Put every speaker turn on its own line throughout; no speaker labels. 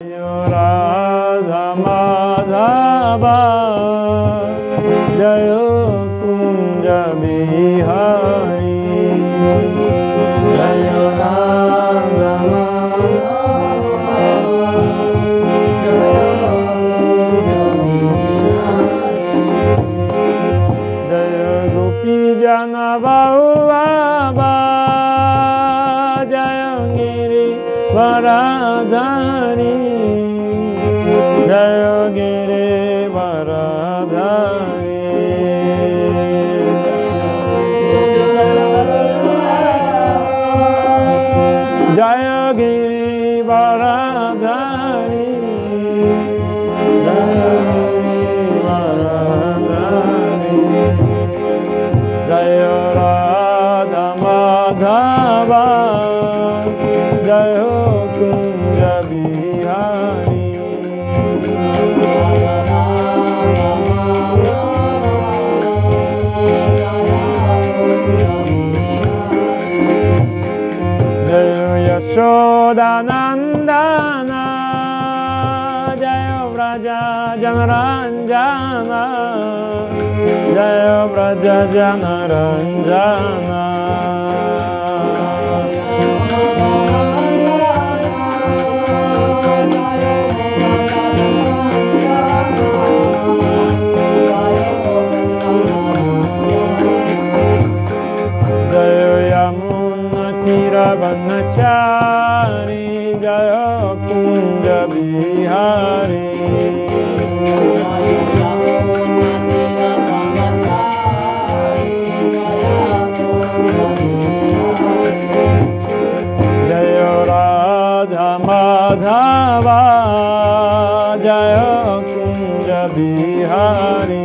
Radha Madhava Jayo Kunja Bihari Jayo Radha Madhava Jayo Kunja Bihari Jayo Gopi Jana Bhava Jayo Giri Varadhari Jayo Giri Varadhari Jayo Giri Varadhari Jayo Giri Varadhari Jayo Radha Madhava Jayo Kunja Bihari Jayo Yashoda Nandana Jayo Vraja Janaranjana Jayo Vraja Janaranjana Vanachari Jayo Kunja Bihari Jayo Radha Madhava Jayo Kunja Bihari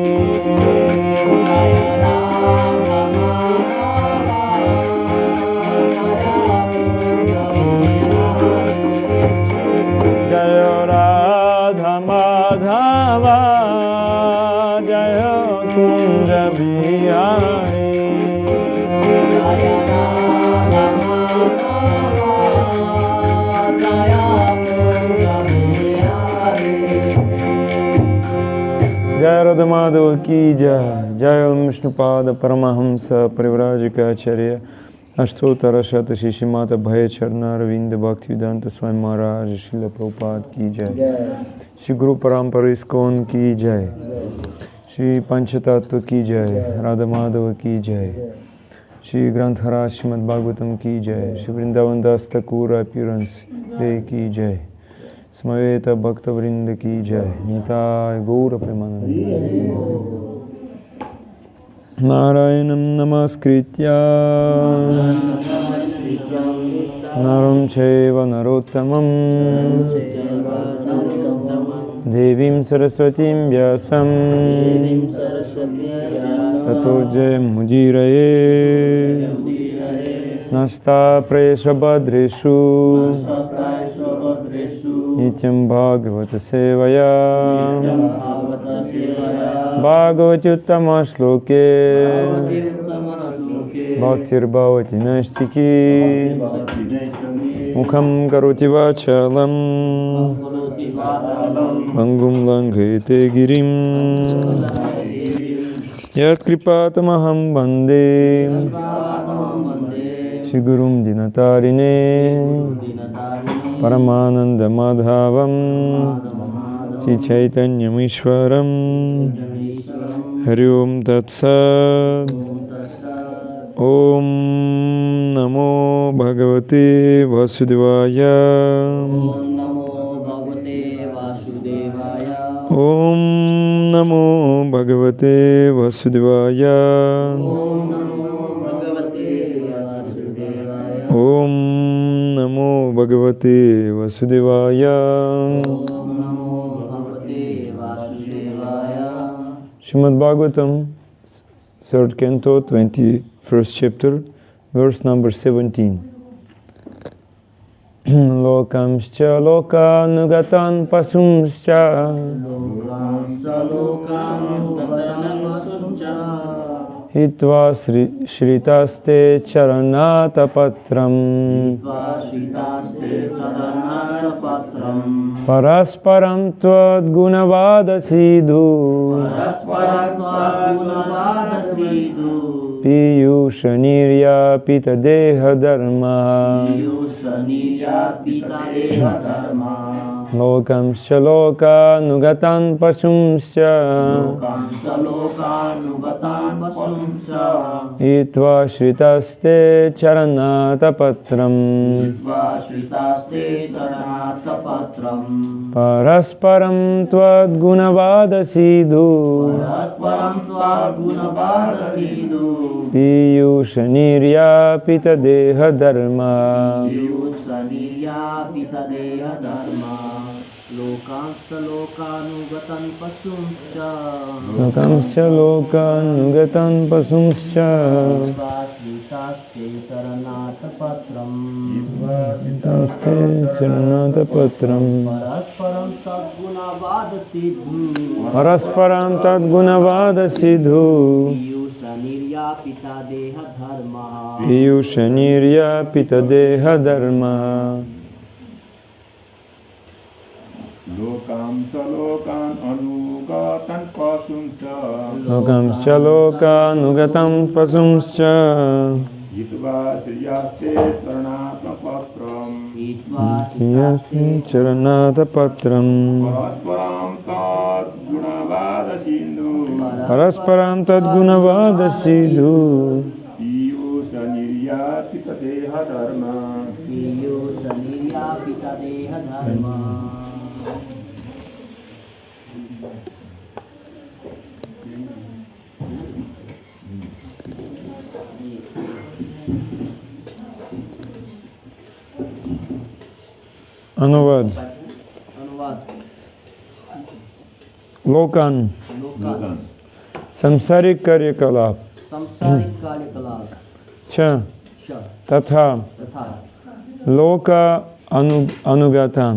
Jai Radha Madhava ki jai, Jai Vishnupada Paramahamsa Parivrajikacharya Ashtotara Shata Shishimata Bhayacharna Ravinda Bhaktivedanta Swami Maharaj Srila Prabhupada ki jai, Shri Guru Parampara Iskcon ki jai, Shri Panchatattva ki jai, Radha Madhava ki jai, Shri Granthara Srimad Bhagavatam ki jai, Shri Vrindavan Das Thakur Appearance Day ki jai, Samaveta Bhakta Vrinda ki jai, Nitai Gaura Premanandi Narayanam Namaskritya Naram Chaiva Narottamam Devim Saraswatim Vyasam Tato Jayam Mudiraye Nasta Presha Badreshu Nityam Bhagavata Sevaya Bhagavati Uttama Shloke Bhaktir Bhavati Naistiki Mukham Karoti Vachalam Bangum Langhete Girim Yat Kripatamaham Bande Shigurum Dinatarine Paramananda Madhavam Shri Chaitanyam Ishwaram Hari Om Tatsad Om Namo Bhagavate Vasudevaya Om Namo Bhagavate Vasudevaya Om Namo Bhagavate Vasudevaya Srimad Bhagavatam, 3rd Canto, 21st chapter, verse number 17. Lokamscha lokanugatan pasumscha हित्वा श्रितास्ते चरणातपत्रम् परस्परं त्वद्गुणवादसीधु पीयूषनिर्यापितदेहधर्मा लोकंश्च लोकानुगतान् पशुंश्च हित्वा श्रितास्ते चरणातपत्रम् परस्परं त्वद्गुणवादसीधु पीयूषनिर्यापितदेहधर्मा लोकांश्च लोकानुगतान् पशुंश्च चरणातपत्रम् परस्परं तद्गुणवादसिधु पीयूषनिर्यापितदेहधर्मा
लोकांश्च लोकान् अनुगतान् पशुंश्च
लोकांश्च लोकानुगतान् पशुंश्च
हित्वा श्रियास्ते चरणातपत्रम्
चरणातपत्रम् परस्परं तद्गुणवादसिधु
पीयूषनिर्यापितदेहधर्मा
अनुवाद लोकान सांसारिक कार्यकलाप छ तथा लोका अनुगतान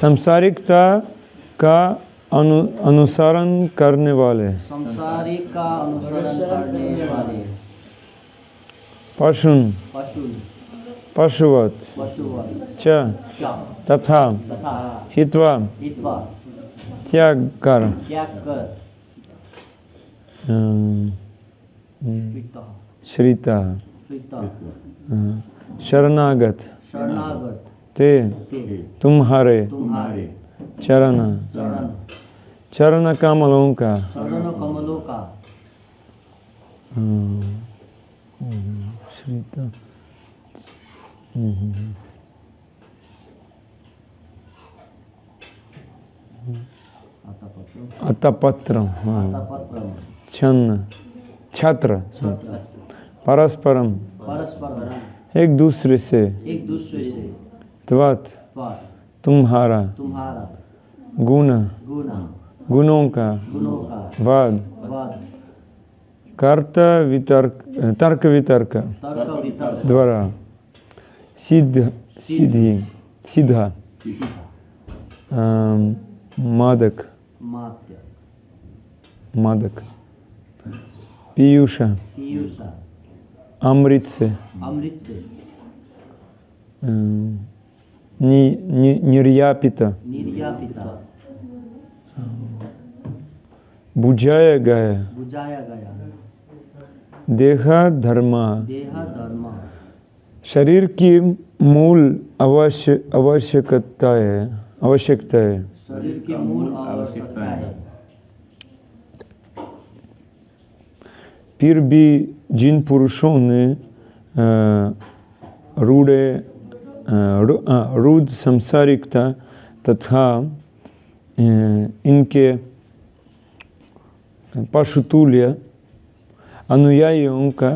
सांसारिकता का अनुसरण करने वाले पशुन पशुवत च तथा हित्वा त्याग कर श्रिता शरणागत ते तुम्हारे चरण चरण कमलों का श्रिता अतपत्रम छन्न छत्र परस्परम एक दूसरे से त्वत् तुम्हारा गुण गुणों का वाद तर्क वितर्क द्वारा सीधा मादक पीयूष अमृत से निर्यापित बुझाया गया देह धर्म शरीर की मूल आवश्यकता है
शरीर की मूल आवश्यकता है।
फिर भी जिन पुरुषों ने रूढ़ सांसारिकता तथा इनके पशुतुल्य अनुयायियों का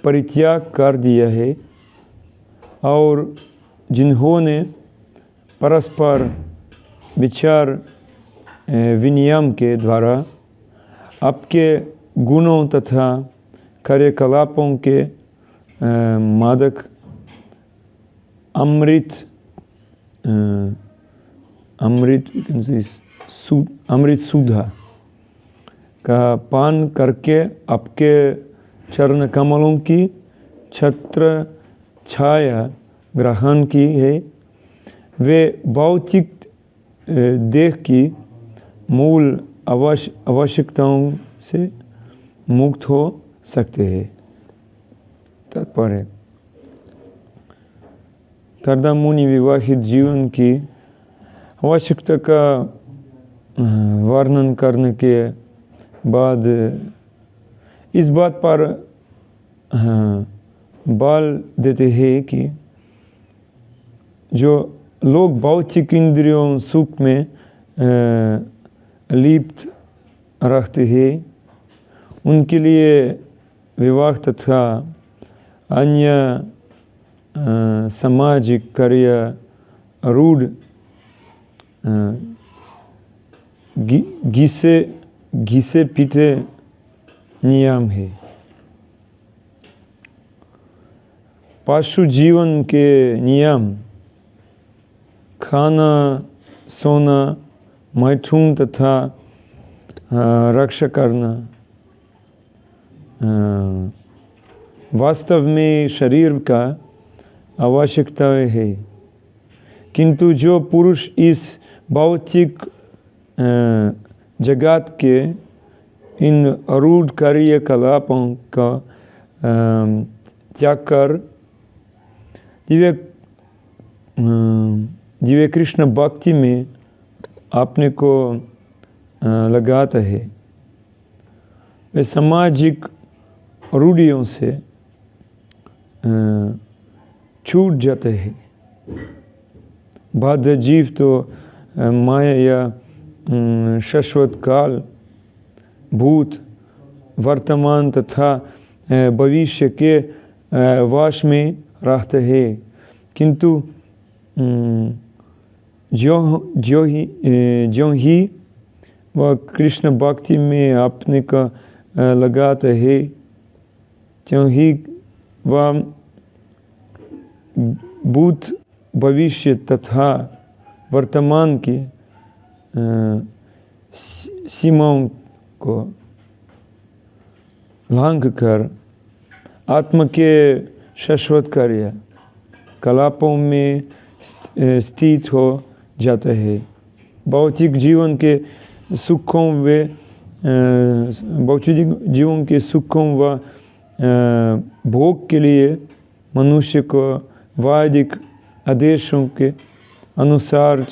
परित्याग कर दिया है और जिन्होंने परस्पर विचार विनियम के द्वारा आपके गुणों तथा कार्यकलापों के मादक अमृत सुधा का पान करके आपके चरण कमलों की छत्र छाया ग्रहण की है, वे भौतिक देह की मूल आवश्यकताओं से मुक्त हो सकते हैं। तात्पर्य: कर्दम मुनि विवाहित जीवन की आवश्यकता का वर्णन करने के बाद इस बात पर बल देते हैं कि जो लोग भौतिक इंद्रियों सुख में लिप्त रखते हैं, उनके लिए विवाह तथा अन्य सामाजिक कार्य रूढ़ घिसे पीटे नियम है। पशु जीवन के नियम खाना, सोना, मैथुन तथा रक्षा करना वास्तव में शरीर का आवश्यकता है, किंतु जो पुरुष इस भौतिक जगत के इन अरूढ़ कार्यकलापों का त्याग कर दिव्य कृष्ण भक्ति में अपने को लगाता है, वे सामाजिक रूढ़ियों से छूट जाते हैं। बाध्य जीव तो माया या शाश्वत काल, भूत, वर्तमान तथा भविष्य के वश में रहते हैं, किंतु ज्यों ही वह कृष्ण भक्ति में अपने का लगाते हैं, त्यों ही वह भूत, भविष्य तथा वर्तमान की सीमाओं को लांघ कर आत्मा के शाश्वत कार्य कलापों में स्थित हो जाता है। भौतिक जीवन के सुखों व भोग के लिए मनुष्य को वैदिक आदेशों के अनुसार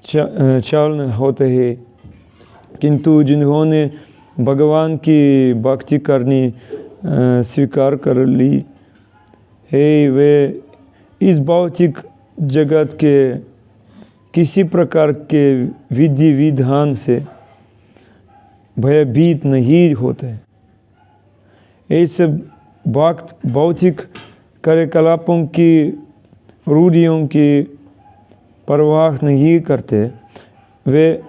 चलना होता है, किंतु जिन्होंने भगवान की भक्ति करनी स्वीकार कर ली है, वे इस भौतिक जगत के किसी प्रकार के विधि विधान से भयभीत नहीं होते। ऐसे भक्त भौतिक कार्यकलापों की रूढ़ियों की परवाह नहीं करते, वे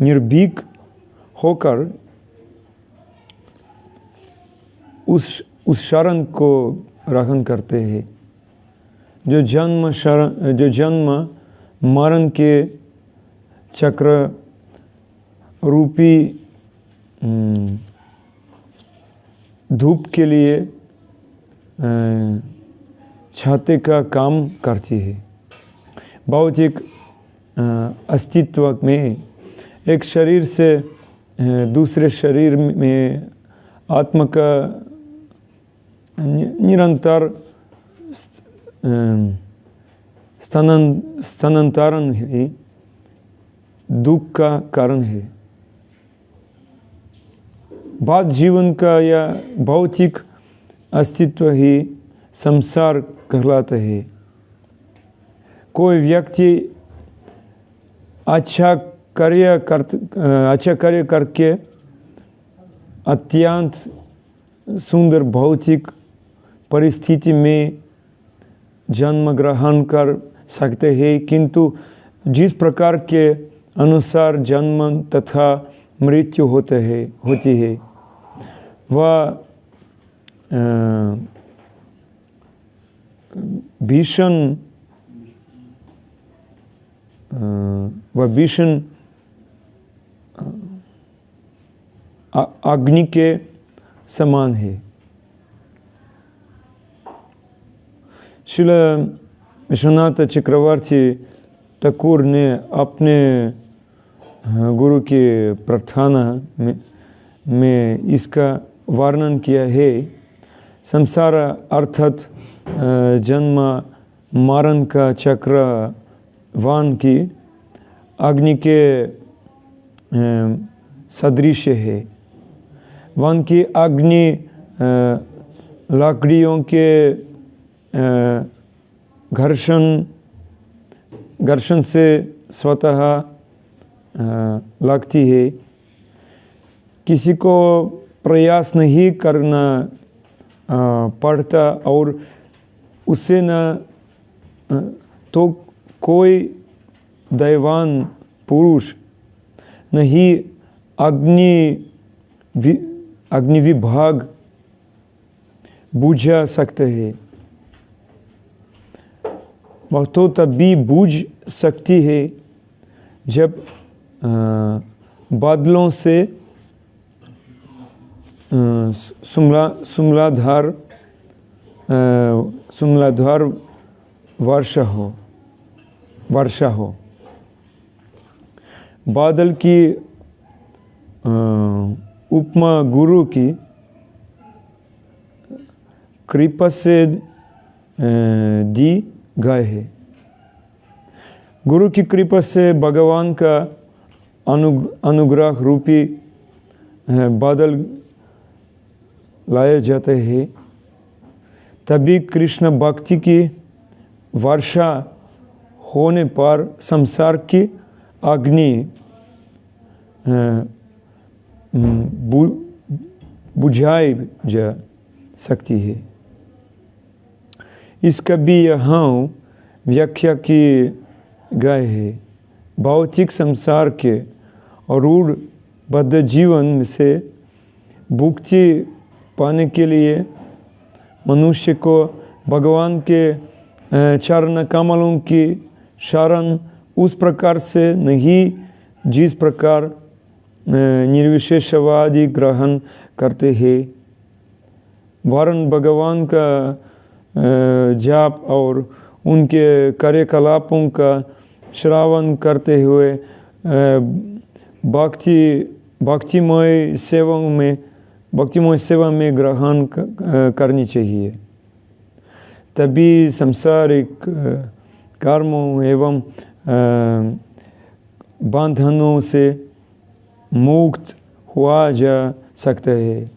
निर्भीक होकर उस शरण को ग्रहण करते हैं जो जन्म मरण के चक्र रूपी धूप के लिए छाते का काम करती है। भौतिक अस्तित्व में एक शरीर से दूसरे शरीर में आत्मा का निरंतर स्थानांतरण ही दुख का कारण है। बाद जीवन का यह भौतिक अस्तित्व ही संसार कहलाता है। कोई व्यक्ति अच्छा कार्य करके अत्यंत सुंदर भौतिक परिस्थिति में जन्म ग्रहण कर सकते हैं, किंतु जिस प्रकार के अनुसार जन्म तथा मृत्यु होती है वह भीषण अग्नि के समान है। श्रील विश्वनाथ चक्रवर्ती ठाकुर ने अपने गुरु की प्रार्थना में इसका वर्णन किया है। संसार अर्थात जन्म मरण का चक्र वान की अग्नि के सदृश है। वन की अग्नि लकड़ियों के घर्षण से स्वतः लगती है। किसी को प्रयास नहीं करना पड़ता और उससे न तो कोई दैवान पुरुष नहीं अग्नि विभाग बुझा सकते हैं। वह तो तभी बुझ सकती है जब बादलों से सुमलाधार वर्षा हो। बादल की उपमा गुरु की कृपा से दी गई है। गुरु की कृपा से भगवान का अनुग्रह रूपी बादल लाए जाते हैं। तभी कृष्ण भक्ति की वर्षा होने पर संसार की अग्नि बुझाई जा सकती है। इसका भी यहाँ व्याख्या की गई है। भौतिक संसार के रूढ़ बद्ध जीवन से मुक्ति पाने के लिए मनुष्य को भगवान के चरण कमलों की शरण उस प्रकार से नहीं जिस प्रकार निर्विशेषवादी ग्रहण करते हैं, वरन भगवान का जाप और उनके कार्यकलापों का श्रवण करते हुए भक्तिमय सेवा में ग्रहण करनी चाहिए। तभी सांसारिक कर्मों एवं बंधनों से मुक्त हुआ जा सकता है।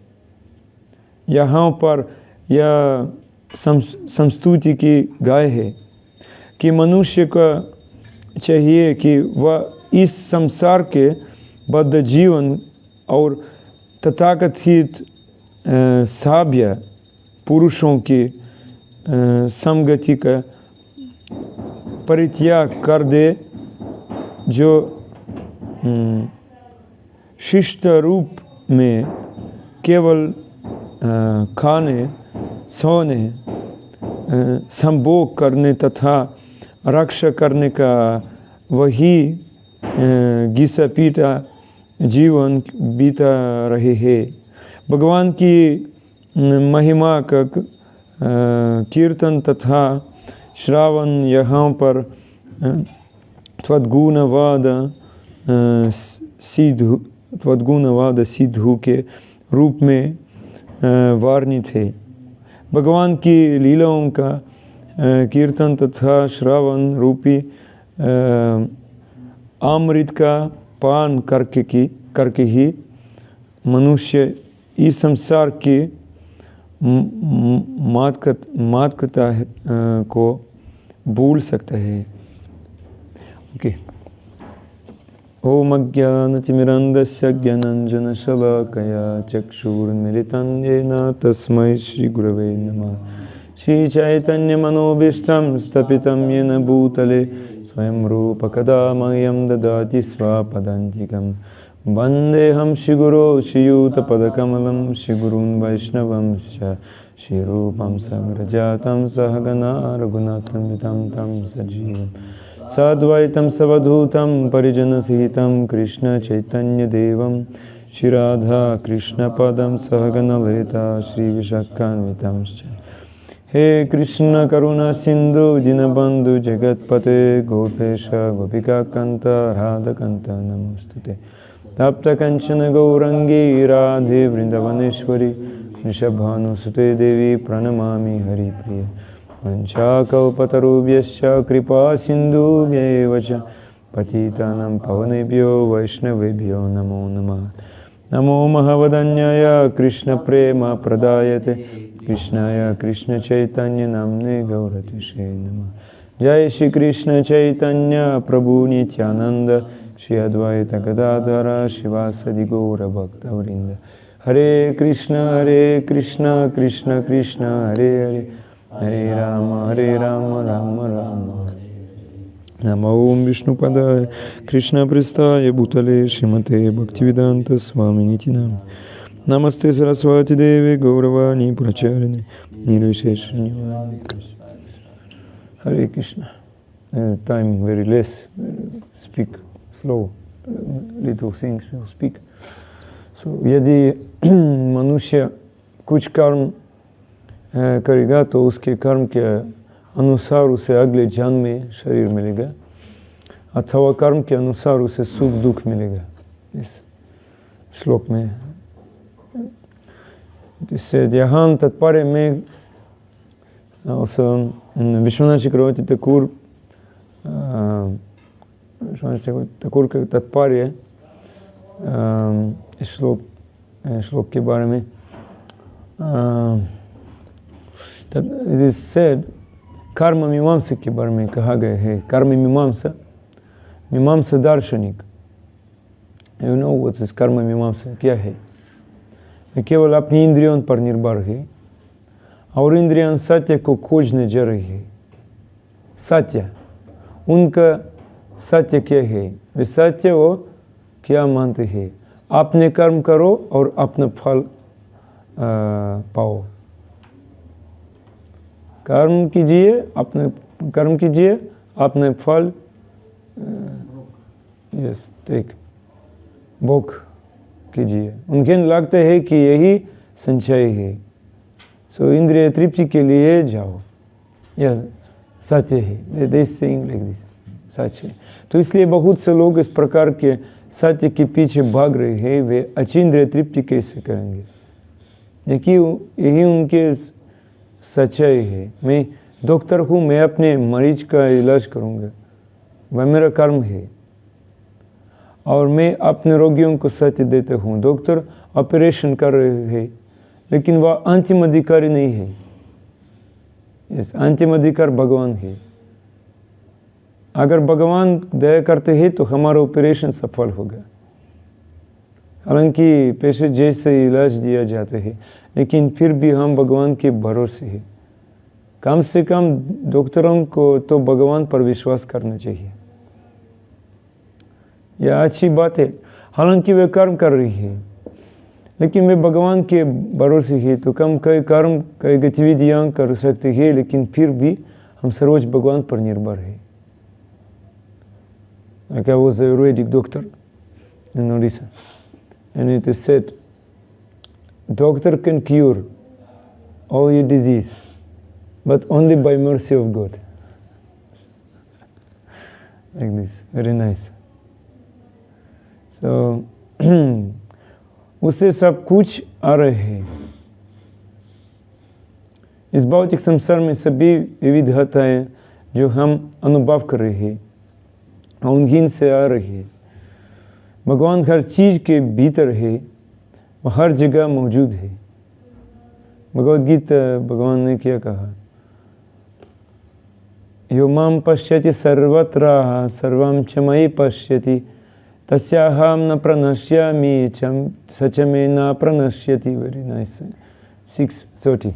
यहाँ पर यह संस्तुति की गई है कि मनुष्य को चाहिए कि वह इस संसार के बद्ध जीवन और तथाकथित सभ्य पुरुषों की संगति का परित्याग कर दे, जो शिष्ट रूप में केवल खाने, सोने, संभोग करने तथा रक्षा करने का वही घिसा पीटा जीवन बीता रहे हैं। भगवान की महिमा का कीर्तन तथा श्रवण यहाँ पर त्वद्गुणवाद सिद्धू के रूप में वर्णित है। भगवान की लीलाओं का कीर्तन तथा श्रवण रूपी अमृत का पान करके ही मनुष्य इस संसार की मातकता को भूल सकता है। ओके। ओम अज्ञानतिमिरन्धस्य ज्ञानाञ्जनशलाकया चक्षुरुन्मिलितं येन तस्मै श्रीगुरवे नमः। श्रीचैतन्यमनोभीष्टं स्थापितं येन भूतले स्वयं रूपकदा मह्यं ददाति स्वपदान्तिकं। वन्देऽहं श्रीगुरो श्रीयुतपदकमलं श्रीगुरून् वैष्णवंश्च श्रीरूपं सग्रजातं सहगना रघुनाथान्वितं तं सजीवं साद्वैतं सवधूतं परिजनसहितं कृष्णचैतन्यदेवं Shri Radha Krishna Padam Sahagana Leta Shri Vishakkanvitamscha. He Krishna Karuna Sindhu Dinabandhu Jagatpate Gopesha Gopika Kanta Radha Kanta Namostute. Tapta Kanchana Gaurangi Radhe Vrindavaneshwari Nishabhanu Sute Devi Pranamami Hari Priya. Vanchakalpatarubhyascha Kripa Sindhu Vyevacha Patitanam Pavanebhyo Vaishnavebhyo Namo Namah. Namo Mahavadanyaya Krishna Prema Pradayate Krishnaya Krishna Chaitanya Namne Gauratishe Namah. Jai Shri Krishna Chaitanya Prabhu Nityananda Shri Advaita Gadadhara Shivasadi Gaura Bhakta Vrinda. Hare Krishna Krishna Krishna Hare Hare Hare Rama Rama Rama Hare. Namo Om Vishnu Padaya Krishna Prestaya Bhutale Shrimate Bhaktivedanta Swami Nitinam. Namaste Saraswati Devi Gauravani Pracharini Nirvisheshani. Hare Krishna. Time very less. Speak slow. Little things will speak. So यदि मनुष्य कुछ कर्म करेगा तो उसके कर्म के अनुसार उसे अगले जन्म में शरीर मिलेगा अथवा कर्म के अनुसार उसे सुख दुख मिलेगा. इस श्लोक में इससे ध्यान तात्पर्य में विश्वनाथ चक्रवर्ती ठाकुर का तात्पर्य इस श्लोक के बारे में it is said कर्म मीमांसा के बारे में कहा गया है. कर्म मीमांसा दार्शनिक. You know what is कर्म मीमांसा क्या है? केवल अपनी इंद्रियों पर निर्भर है और इंद्रियां सत्य को खोजने जा रही है. सत्य उनका सत्य क्या है? वे सत्य वो क्या मानते हैं? अपने कर्म करो और अपना फल पाओ. कर्म कीजिए अपने फल भोग कीजिए. उनके लगता है कि यही संचय है. सो इंद्रिय तृप्ति के लिए जाओ. यह सत्य है. They saying like this. सच है. तो इसलिए बहुत से लोग इस प्रकार के सत्य के पीछे भाग रहे हैं. वे अचिंद्रिय तृप्ति कैसे करेंगे? देखिए यही उनके सच्चाई है. मैं डॉक्टर हूँ, मैं अपने मरीज का इलाज करूँगा, वह मेरा कर्म है. और मैं अपने रोगियों को सत्य देता हूँ. डॉक्टर ऑपरेशन कर रहे हैं लेकिन वह अंतिम अधिकारी नहीं है. अंतिम अधिकार भगवान है. अगर भगवान दया करते हैं तो हमारा ऑपरेशन सफल होगा. हालांकि पैसे जैसे इलाज दिया जाता है लेकिन फिर भी हम भगवान के भरोसे हैं. कम से कम डॉक्टरों को तो भगवान पर विश्वास करना चाहिए. यह अच्छी बात है. हालांकि वे कर्म कर रही है लेकिन वे भगवान के भरोसे है. तो कम कई कर्म कई गतिविधियाँ कर सकते हैं लेकिन फिर भी हम सर्वोच्च भगवान पर निर्भर है. Like I was a Ayurvedic doctor in Odisha, and it is said, doctor can cure all your disease, but only by mercy of God. Like this, very nice. So, उससे सब कुछ आ रहे हैं. इस भौतिक संसार में सभी विविधताएं जो हम अनुभव कर रहे हैं उन्हीं से आ रही है. भगवान हर चीज़ के भीतर है, वह हर जगह मौजूद है. भगवद गीता भगवान ने क्या कहा? यो माम पश्यति सर्वत्र सर्वं च मयि पश्यति तस्याहं न प्रणश्यामि स च मे न प्रणश्यति. Very nice. 6:30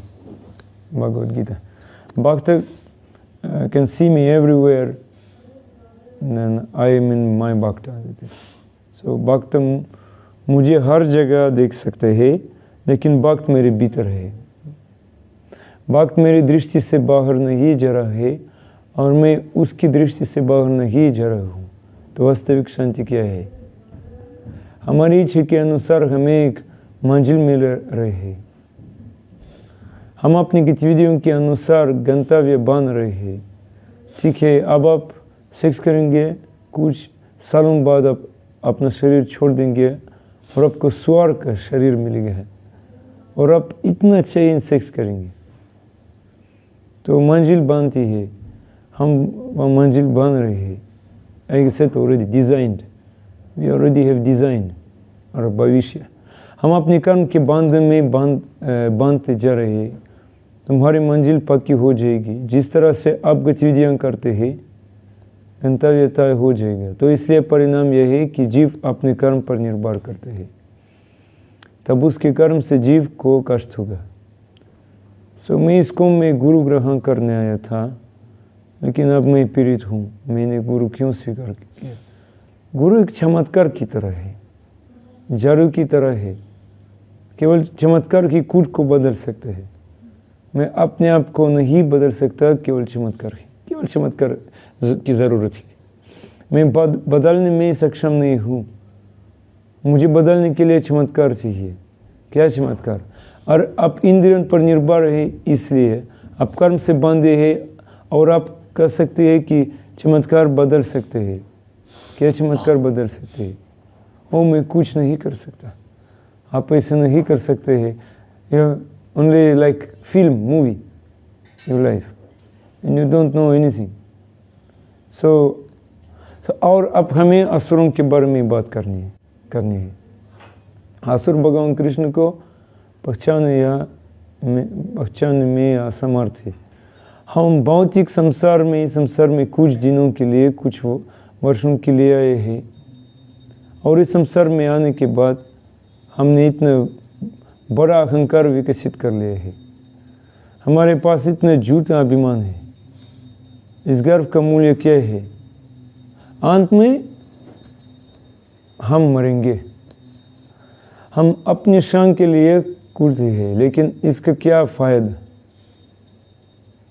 Bhagavad Gita. Bhakta can see me everywhere. And I am in my bhakta. So भक्त मुझे हर जगह देख सकते हैं लेकिन भक्त मेरे भीतर है. भक्त मेरी दृष्टि से बाहर नहीं जा रहा है और मैं उसकी दृष्टि से बाहर नहीं जा रहा हूँ. तो वास्तविक शांति क्या है? हमारी इच्छा के अनुसार हमें एक मंजिल मिल रही है। हम अपनी गतिविधियों के अनुसार गंतव्य बन रहे हैं। ठीक है, अब आप सेक्स करेंगे, कुछ सालों बाद आप अपना शरीर छोड़ देंगे और आपको स्वर्ग का शरीर मिल गया है और आप इतना अच्छा सेक्स करेंगे, तो मंजिल बनती है। हम मंजिल बन रहे हैं। I said already designed. We already have designed our भविष्य। हम अपने कर्म के बंधन में बांधते जा रहे हैं। तुम्हारी मंजिल पक्की हो जाएगी। जिस तरह से आप गतिविधियाँ करते हैं, गंतव्य तय हो जाएगा। तो इसलिए परिणाम यह है कि जीव अपने कर्म पर निर्भर करते हैं, तब उसके कर्म से जीव को कष्ट होगा। मैं इसको मैं गुरु ग्रहण करने आया था, लेकिन अब मैं पीड़ित हूँ। मैंने गुरु क्यों स्वीकार किया? गुरु एक चमत्कार की तरह है, जादू की तरह है। केवल चमत्कार ही कूट को बदल सकते हैं। मैं अपने आप को नहीं बदल सकता, केवल चमत्कार की ज़रूरत है। मैं बदलने में सक्षम नहीं हूँ। मुझे बदलने के लिए चमत्कार चाहिए। क्या चमत्कार? और आप इंद्रियों पर निर्भर है, इसलिए आप कर्म से बंधे हैं और आप कह सकते हैं कि चमत्कार बदल सकते हैं। क्या चमत्कार बदल सकते हैं? ओ, मैं कुछ नहीं कर सकता। आप ऐसे नहीं कर सकते हैं। Only like film movie your life and you don't know anything. So और अब हमें असुरों के बारे में बात करनी है। असुर भगवान कृष्ण को पहचानने में असमर्थ है। हम भौतिक संसार में कुछ दिनों के लिए, कुछ वर्षों के लिए आए हैं, और इस संसार में आने के बाद हमने इतना बड़ा अहंकार विकसित कर लिया है। हमारे पास इतना झूठा अभिमान है। इस गर्व का मूल्य क्या है? अंत में हम मरेंगे। हम अपने शान के लिए कूदते हैं, लेकिन इसका क्या फ़ायदा?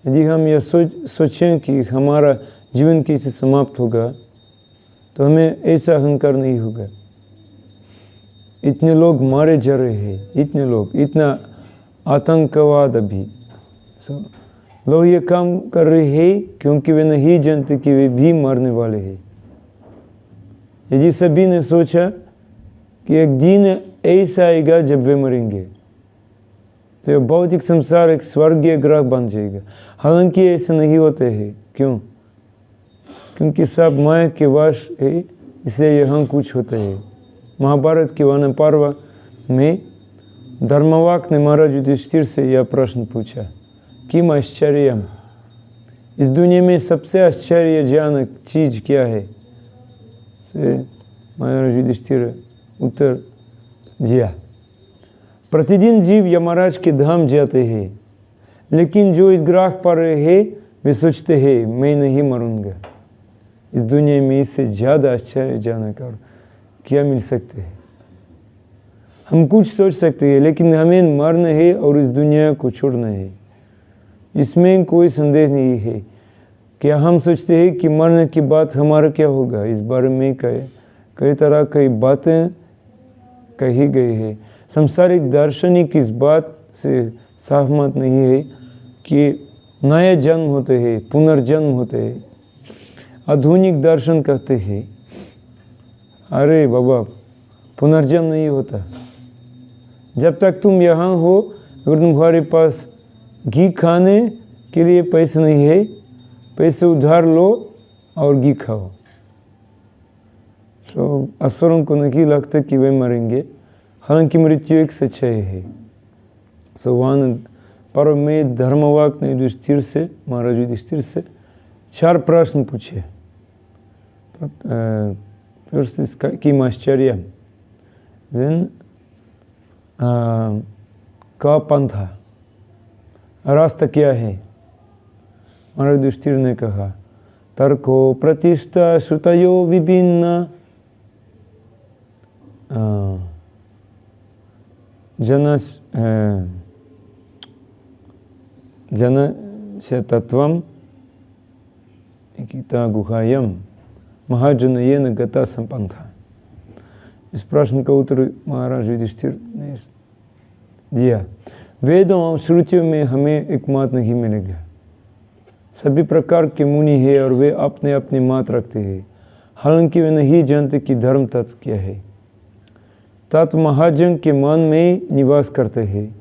यदि हम यह सोचें कि हमारा जीवन कैसे समाप्त होगा, तो हमें ऐसा अहंकार नहीं होगा। इतने लोग मारे जा रहे हैं, इतना आतंकवाद अभी। लोग ये काम कर रहे हैं क्योंकि वे नहीं जानते कि वे भी मरने वाले हैं। यदि सभी ने सोचा कि एक दिन ऐसा आएगा जब वे मरेंगे, तो यह भौतिक संसार एक स्वर्गीय ग्रह बन जाएगा। हालांकि ऐसा नहीं होते हैं। क्यों? क्योंकि सब माया के वश है, इसलिए यहाँ कुछ होता है। महाभारत के वन पर्व में धर्मवाक ने महाराज युधिष्ठिर से यह प्रश्न पूछा, किम आश्चर्यम, इस दुनिया में सबसे आश्चर्यजनक चीज़ क्या है? महाराज युधिष्ठिर उत्तर दिया, प्रतिदिन जीव यमराज के धाम जाते हैं, लेकिन जो इस ग्रह पर है वे सोचते हैं मैं नहीं मरूंगा। इस दुनिया में इससे ज़्यादा आश्चर्यजनक और क्या मिल सकते हैं? हम कुछ सोच सकते हैं, लेकिन हमें मरना है और इस दुनिया को छोड़ना है। इसमें कोई संदेह नहीं है। क्या हम सोचते हैं कि मरने के बाद हमारा क्या होगा? इस बारे में कई तरह की बातें कही गई है। सांसारिक दार्शनिक इस बात से सहमत नहीं है कि नए जन्म होते हैं, पुनर्जन्म होते हैं। आधुनिक दर्शन कहते हैं, अरे बाबा, पुनर्जन्म नहीं होता। जब तक तुम यहाँ हो, अगर तुम्हारे पास घी खाने के लिए पैसे नहीं है, पैसे उधार लो और घी खाओ। तो असुरों को नहीं लगता कि वे मरेंगे, हालांकि मृत्यु एक सच्चाई है। वन पर्व में धर्मवाक ने महाराज युधिष्ठिर से 4 प्रश्न पूछे। First is किम आश्चर्य, then का पंथा, रास्ता क्या है? महाराज युधिष्ठिर ने कहा, तर्को प्रतिष्ठा श्रुतयो विभिन्न जनस्य तत्वम गीता गुहायम महाजनयेन गता संपन्था। इस प्रश्न का उत्तर महाराज युधिष्ठिर ने दिया। वेदों और श्रुतियों में हमें एक मत नहीं मिलेगा। सभी प्रकार के मुनि हैं और वे अपने अपने मत रखते हैं, हालांकि वे नहीं जानते कि धर्म तत्व क्या है। तत्व महाजन के मन में निवास करते हैं।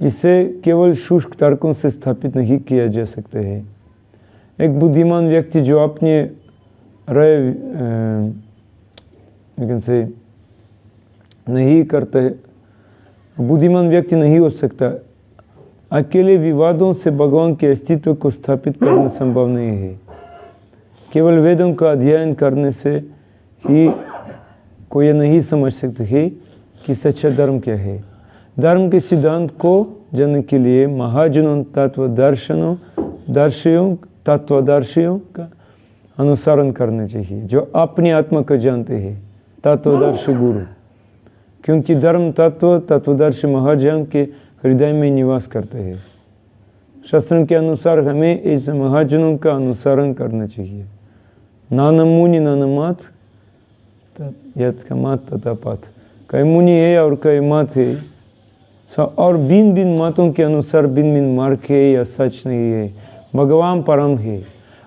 इसे केवल शुष्क तर्कों से स्थापित नहीं किया जा सकता है। एक बुद्धिमान व्यक्ति जो अपने से नहीं करते, बुद्धिमान व्यक्ति नहीं हो सकता। अकेले विवादों से भगवान के अस्तित्व को स्थापित करना संभव नहीं है। केवल वेदों का अध्ययन करने से ही कोई नहीं समझ सकते है कि सच्चा धर्म क्या है। धर्म के सिद्धांत को जानने के लिए महाजनों तत्वदर्शियों का अनुसरण करना चाहिए, जो अपनी आत्मा को जानते हैं, तत्वदर्शी गुरु। क्योंकि धर्म तत्वदर्शी महाजन के हृदय में निवास करते हैं। शास्त्रों के अनुसार हमें इस महाजनों का अनुसरण करना चाहिए। नाना मुनि नाना मत यत का मत तथा पथ। कई मुनि है और कई मत है, और भिन्न भिन्न मतों के अनुसार भिन्न भिन्न मार्ग है या सच नहीं है। भगवान परम है,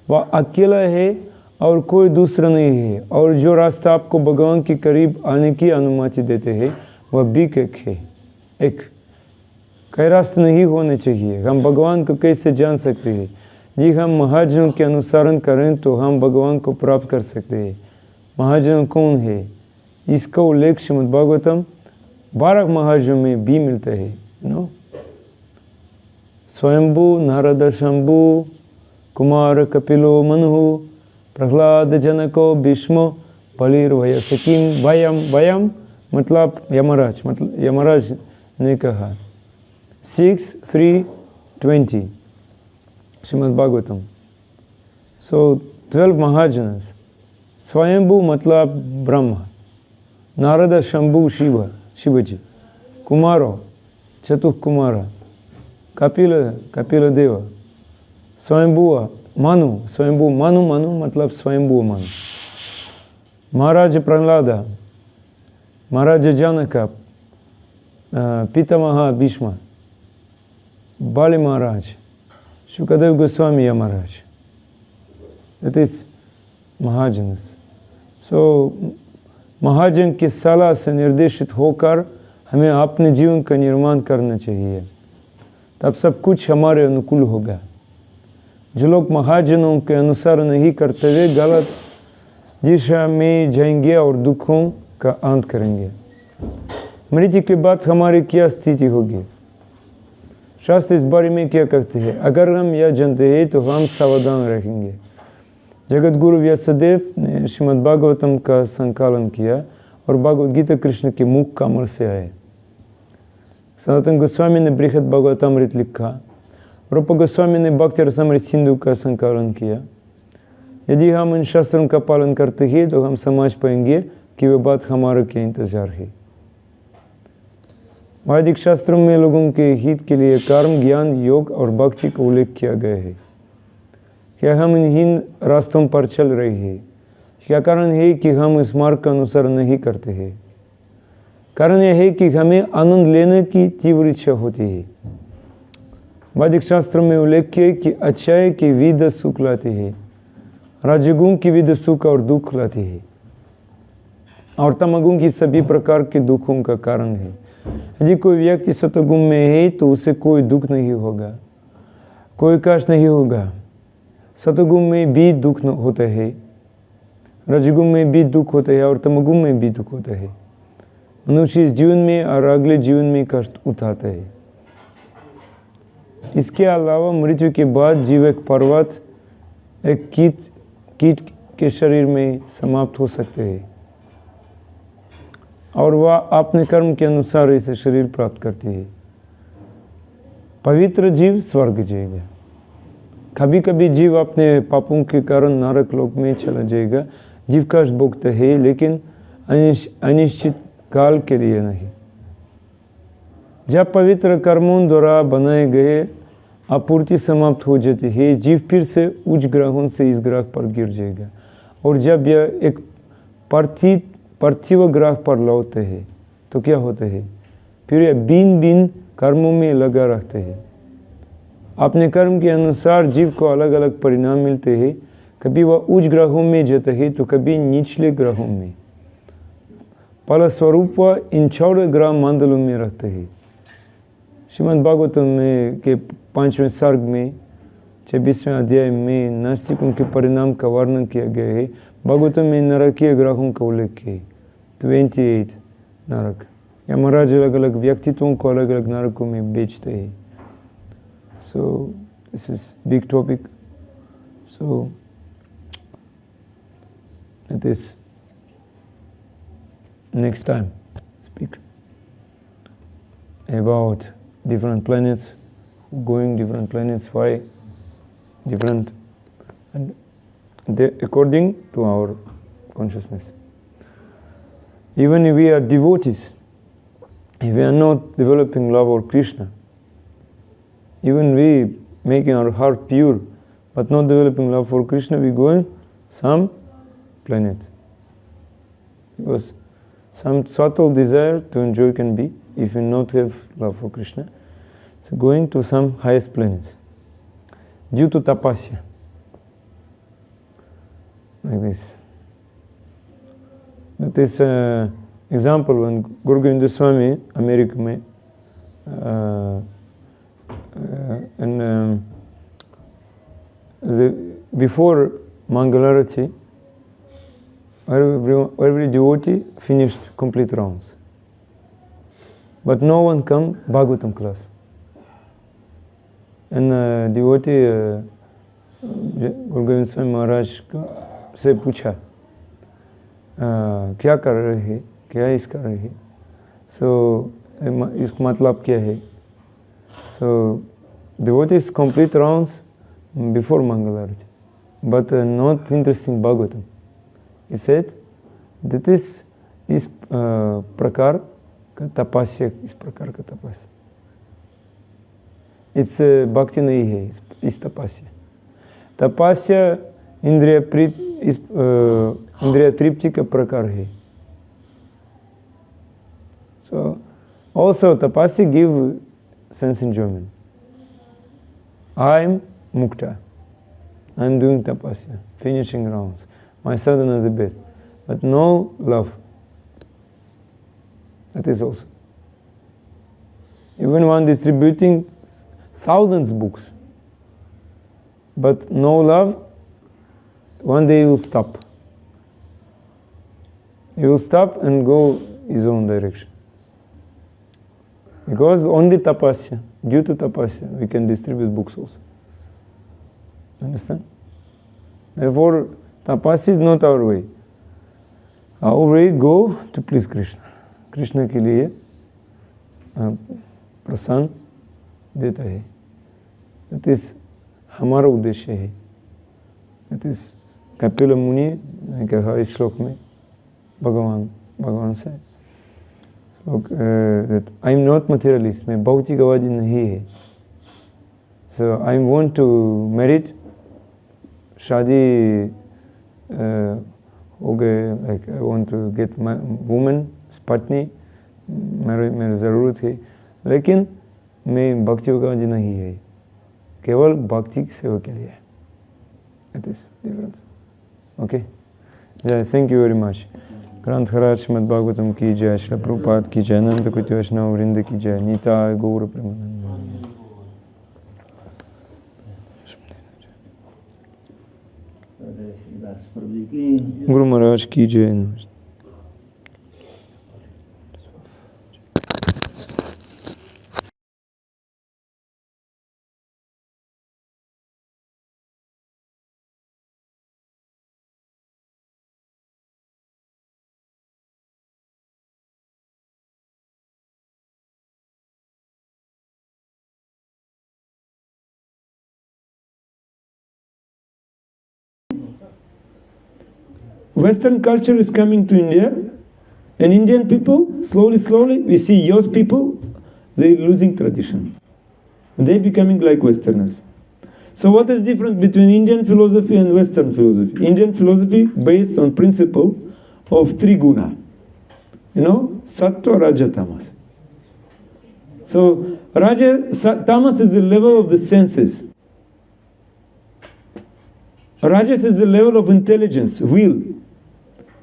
वह अकेला है और कोई दूसरा नहीं है। और जो रास्ता आपको भगवान के करीब आने की अनुमति देते हैं वह भी एक है। कई रास्ते नहीं होने चाहिए। हम भगवान को कैसे जान सकते हैं? जी हम महाजनों के अनुसरण करें तो हम भगवान को प्राप्त कर सकते हैं। महाजन कौन है? इसका उल्लेख श्रीमद् भागवतम 12 महाजनों में भी मिलता है। स्वयंभू, नारद शंभु, कुमार कपिलो मनु, प्रहलाद जनको भीष्म, बलिर्वय सिक्किम। वयम मतलब यमराज ने कहा 6:3:20 श्रीमद् भागवतम। सो 12 महाजनस। स्वयंभू मतलब ब्रह्मा, नारद शंभु शिवजी, कुमारो चतुर्कुमार, कपिल देव, स्वयंभुआ मनु मतलब स्वयंभू मनु, महाराज प्रहलाद, महाराज जनक, पितामह भीष्म, बाली महाराज, शुकदेव गोस्वामी महाराज। That is mahajans. महाजन की सलाह से निर्देशित होकर हमें अपने जीवन का निर्माण करना चाहिए, तब सब कुछ हमारे अनुकूल होगा। जो लोग महाजनों के अनुसार नहीं करते वे गलत दिशा में जाएंगे और दुखों का अंत करेंगे। मृत्यु के बाद हमारी क्या स्थिति होगी? शास्त्र इस बारे में क्या कहते हैं? अगर हम यह जानते हैं तो हम सावधान रहेंगे। जगत गुरु व्यासदेव ने श्रीमद् भागवतम का संकलन किया और भगवद गीता कृष्ण के मुख कमल से आए। सनातन गोस्वामी ने बृहद भागवतामृत लिखा, रूप गोस्वामी ने भक्ति रसामृत सिंधु का संकलन किया। यदि हम इन शास्त्रों का पालन करते हैं तो हम समझ पाएंगे कि वह बात हमारे क्या इंतजार है। वैदिक शास्त्रों में लोगों के हित के लिए कर्म, ज्ञान, योग और भक्ति का उल्लेख किया गया है। क्या हम इन रास्तों पर चल रहे हैं? क्या कारण है कि हम इस मार्ग का अनुसरण नहीं करते हैं? कारण यह है कि हमें आनंद लेने की तीव्र इच्छा होती है। वैदिक शास्त्रों में उल्लेख किया कि अच्छाई की विध सुख लाती है, रजोगुण की विध सुख और दुख लाती है, और तमोगुण की सभी प्रकार के दुखों का कारण है। यदि कोई व्यक्ति सतोगुण में है तो उसे कोई दुख नहीं होगा, कोई कष्ट नहीं होगा। सतोगुण में भी दुख होता है, रजोगुण में भी दुख होता है और तमोगुण में भी दुख होता है। मनुष्य इस जीवन में और अगले जीवन में कष्ट उठाता है। इसके अलावा मृत्यु के बाद जीव एक पर्वत, एक कीट के शरीर में समाप्त हो सकते हैं और वह अपने कर्म के अनुसार इसे शरीर प्राप्त करती है। पवित्र जीव स्वर्ग जाएगा। कभी कभी जीव अपने पापों के कारण नरक लोक में चला जाएगा। जीव कष्ट भोगता है लेकिन अनिश्चित काल के लिए नहीं। जब पवित्र कर्मों द्वारा बनाए गए आपूर्ति समाप्त हो जाती है, जीव फिर से उच्च ग्रहों से इस ग्रह पर गिर जाएगा। और जब यह एक पार्थिव ग्रह पर लौटते हैं तो क्या होते हैं? फिर ये भिन्न भिन्न कर्मों में लगा रहते हैं। अपने कर्म के अनुसार जीव को अलग अलग परिणाम मिलते हैं। कभी वह उच्च ग्रहों में जाते हैं तो कभी निचले ग्रहों में। फलस्वरूप वह इन 14 ग्रह मंडलों में रहते हैं। श्रीमद् भागवतम में के 5वें सर्ग में 26वें अध्याय में नास्तिकों के परिणाम का वर्णन किया गया है। भागवतम में नरकीय ग्रहों का उल्लेख है। 28 नरक। यमराज अलग अलग व्यक्तित्वों को अलग अलग नरकों में बेचते हैं। So this is big topic. So it is next time speak about different planets, going different planets, why different, and according to our consciousness. Even if we are devotees, if we are not developing love for Krishna, even we making our heart pure, but not developing love for Krishna, we go in some planet. Because some subtle desire to enjoy can be, if you not have love for Krishna, so going to some highest planets. Due to tapasya. Like this. That is example when Guru Govinda Swami, America में, and before Mangalarati, every devotee finished complete rounds. But no one come Bhagavatam class. And devotee Guru Govinda Swami Maharaj से पूछा क्या कर रहे हैं, क्या इस कर रहे हैं, so इसका मतलब क्या है. So devotees complete rounds before Mangalarati, but not interested in Bhagavatam. He said that is प्रकार का तपस्या, इस प्रकार का तपस्या. It's भक्ति नहीं है इस तपस्या. तपस्या इंद्रिय तृप्ति का प्रकार है. So also tapasya give sense enjoyment. I am mukta. I am doing tapasya, finishing rounds. My sadhana is the best, but no love. That is also. Even one distributing thousands books, but no love, one day he will stop. He will stop and go his own direction. Because only tapasya, due to tapasya, we can distribute books also. Understand? Therefore, tapasya is not our way. Our way go to please Krishna. Krishna के लिए प्रसन्न देता है. That is हमारा उद्देश्य है. That is Kapil मुनि ने कहा इस श्लोक में भगवान से that I am not materialist, मैं भौतिकवादी नहीं है. So I want to merit, शादी हो गए, like I want to get my woman, पत्नी मेरी ज़रूरत है, लेकिन मैं भक्तिवादी नहीं है, केवल भक्ति की सेवा के लिए. It is difference. Okay. Yeah, thank you very much. ग्रंथ खराज श्रीमद् भागवतम की जय, श्रील प्रभुपाद की जय, अनंत कोटि वैष्णव वृंद की जय, निताय गौर प्रेमानंद. गुरु महाराज की जय. Western culture is coming to India, and Indian people, slowly, we see youth people, they're losing tradition. They're becoming like Westerners. So what is different between Indian philosophy and Western philosophy? Indian philosophy based on principle of three guna. Sattva, Raja, Tamas. So, Tamas is the level of the senses. Rajas is the level of intelligence, will.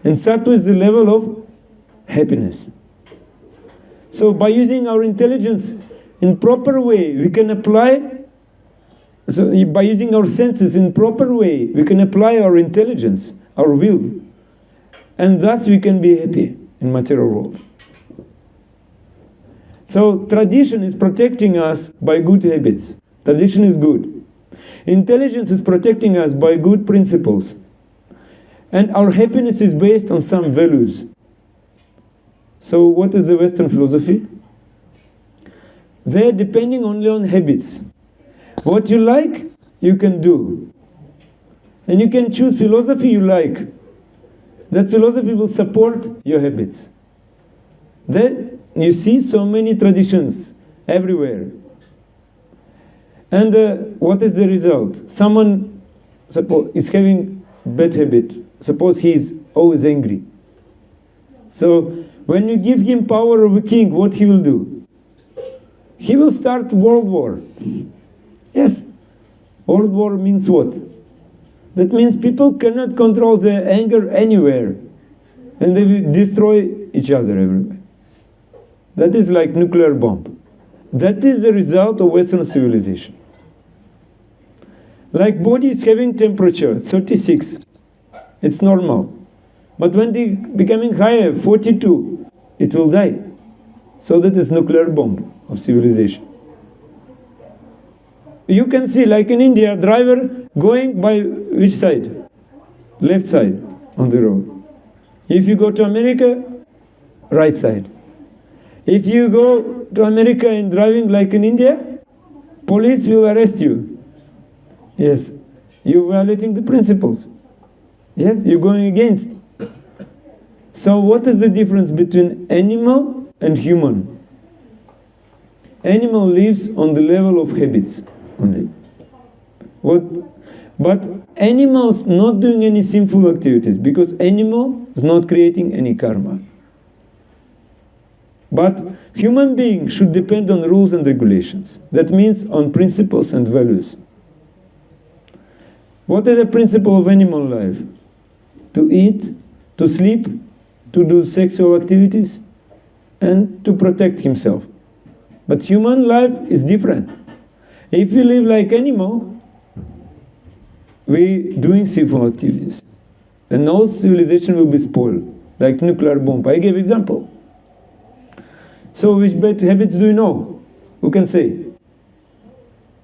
And Sattva is the level of happiness. So by using our intelligence in proper way, we can apply, so by using our senses in proper way, we can apply our intelligence, our will, and thus we can be happy in material world. So tradition is protecting us by good habits. Tradition is good. Intelligence is protecting us by good principles. And our happiness is based on some values. So what is the Western philosophy? They are depending only on habits. What you like, you can do. And you can choose philosophy you like. That philosophy will support your habits. Then you see so many traditions everywhere. And what is the result? Someone is having bad habit. Suppose he is always angry. So when you give him power of a king, what he will do? He will start world war. Yes. World war means what? That means people cannot control their anger anywhere. And they will destroy each other everywhere. That is like nuclear bomb. That is the result of Western civilization. Like body is having temperature, 36. It's normal. But when it becoming higher, 42, it will die. So that is nuclear bomb of civilization. You can see, like in India, driver going by which side? Left side on the road. If you go to America, right side. If you go to America and driving like in India, police will arrest you. Yes, you're violating the principles. Yes, you're going against. So what is the difference between animal and human? Animal lives on the level of habits only. But animals not doing any sinful activities, because animal is not creating any karma. But human being should depend on rules and regulations. That means on principles and values. What is the principle of animal life? To eat, to sleep, to do sexual activities, and to protect himself. But human life is different. If we live like animal, we doing sinful activities. And all civilization will be spoiled, like nuclear bomb. I gave example. So which bad habits do you know? Who can say?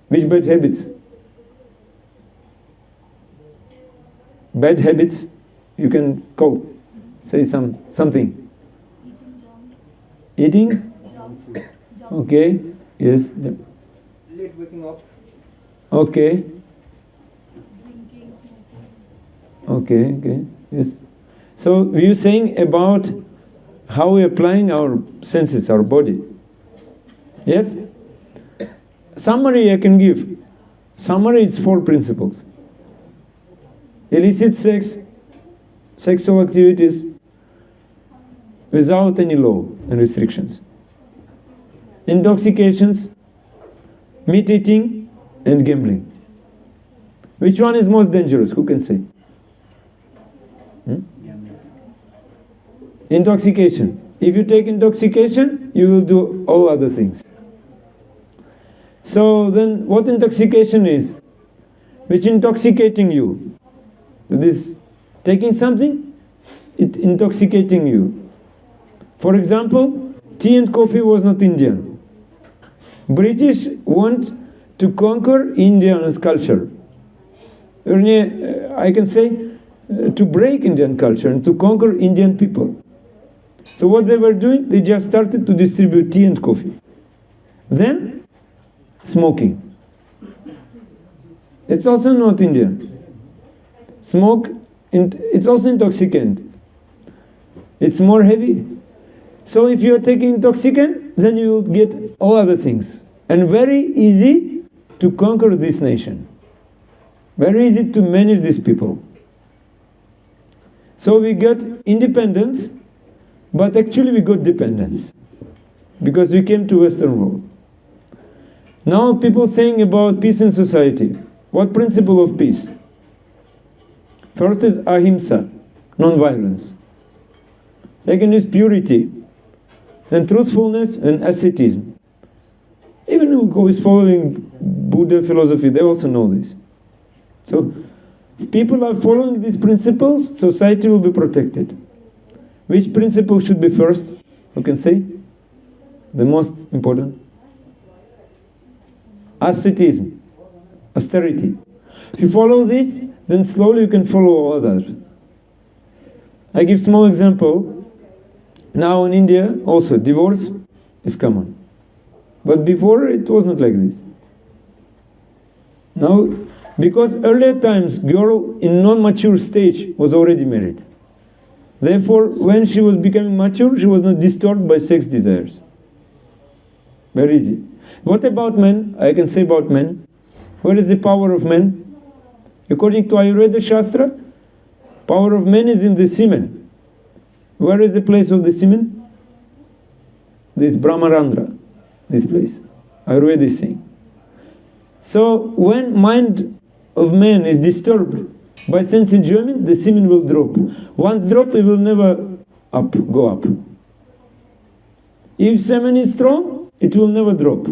Which bad habits? Bad habits, you can go. Say something. Eating? Okay. Yes.
Late waking up.
Okay. Okay. Yes. So were you saying about how we are applying our senses, our body? Yes? Summary I can give. Summary is 4 principles. Illicit sex, sexual activities without any law and restrictions. Intoxications, meat eating, and gambling. Which one is most dangerous? Who can say? Intoxication. If you take intoxication, you will do all other things. So then what intoxication is? Which intoxicating you? This taking something, it intoxicating you. For example, tea and coffee was not Indian. British want to conquer Indian culture. I can say to break Indian culture and to conquer Indian people. So what they were doing, they just started to distribute tea and coffee. Then, smoking. It's also not Indian. Smoke, it's also intoxicant. It's more heavy. So if you are taking intoxicant, then you will get all other things. And very easy to conquer this nation. Very easy to manage these people. So we got independence But actually we got dependence, because we came to Western world. Now people saying about peace in society. What principle of peace? First is ahimsa, non-violence. Second is purity, and truthfulness and asceticism. Even who is following Buddha philosophy, they also know this. So, if people are following these principles, society will be protected. Which principle should be first? Who can say? The most important? Asceticism, austerity. If you follow this, then slowly you can follow all others. I give small example. Now in India, also, divorce is common. But before, it was not like this. Now, because earlier times, girl in non-mature stage was already married. Therefore, when she was becoming mature, she was not disturbed by sex desires. Very easy. What about men? I can say about men. Where is the power of men? According to Ayurveda Shastra, power of men is in the semen. Where is the place of the semen? This Brahmarandra, this place. Ayurveda is saying. So when mind of man is disturbed by sense enjoyment, the semen will drop. Once drop, it will never go up. If semen is strong, it will never drop.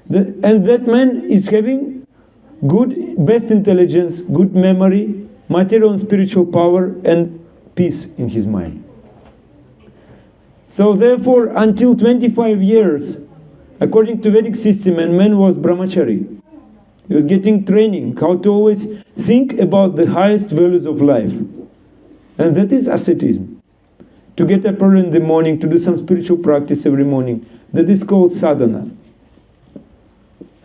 And that man is having good, best intelligence, good memory, material and spiritual power, and peace in his mind. So therefore, until 25 years, according to Vedic system, and man was brahmachari. He was getting training, how to always think about the highest values of life. And that is asceticism. To get up early in the morning, to do some spiritual practice every morning. That is called sadhana.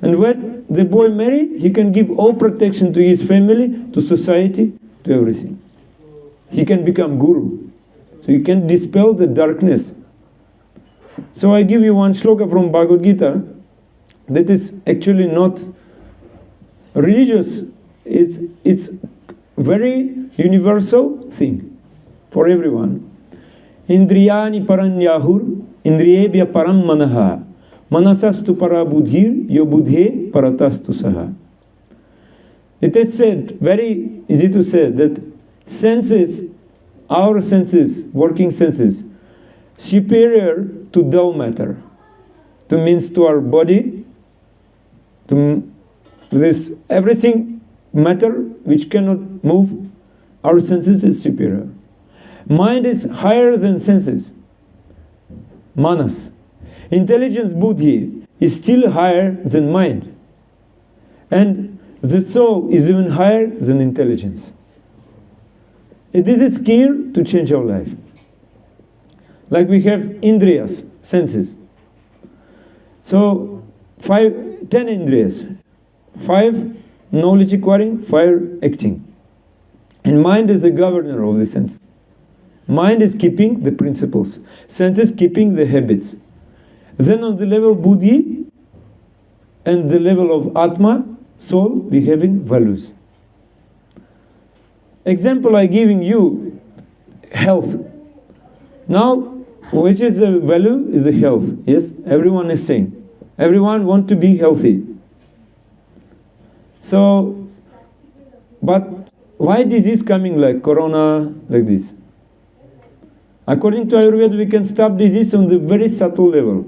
And when the boy marries, he can give all protection to his family, to society, to everything. He can become guru. So he can dispel the darkness. So I give you one shloka from Bhagavad Gita that is actually not religious. It's very universal thing for everyone. Indriyani paranyahur, indriyebhya param manaha, manasastu para buddhir, yo buddhe paratastu saha. It is said, very easy to say, that senses, our senses, working senses, superior to dull matter, to means to our body, to this everything matter which cannot move, our senses is superior. Mind is higher than senses, manas. Intelligence, buddhi, is still higher than mind. And the soul is even higher than intelligence. This is key to change our life. Like we have indriyas, senses. So 10 indriyas. 5 knowledge acquiring, 5 acting. And mind is the governor of the senses. Mind is keeping the principles. Senses keeping the habits. Then on the level of buddhi and the level of atma, soul, we having values. Example I giving you, health. Now, which is the value is the health. Yes, everyone is saying. Everyone want to be healthy. So, but why disease coming like corona, like this? According to Ayurveda, we can stop disease on the very subtle level.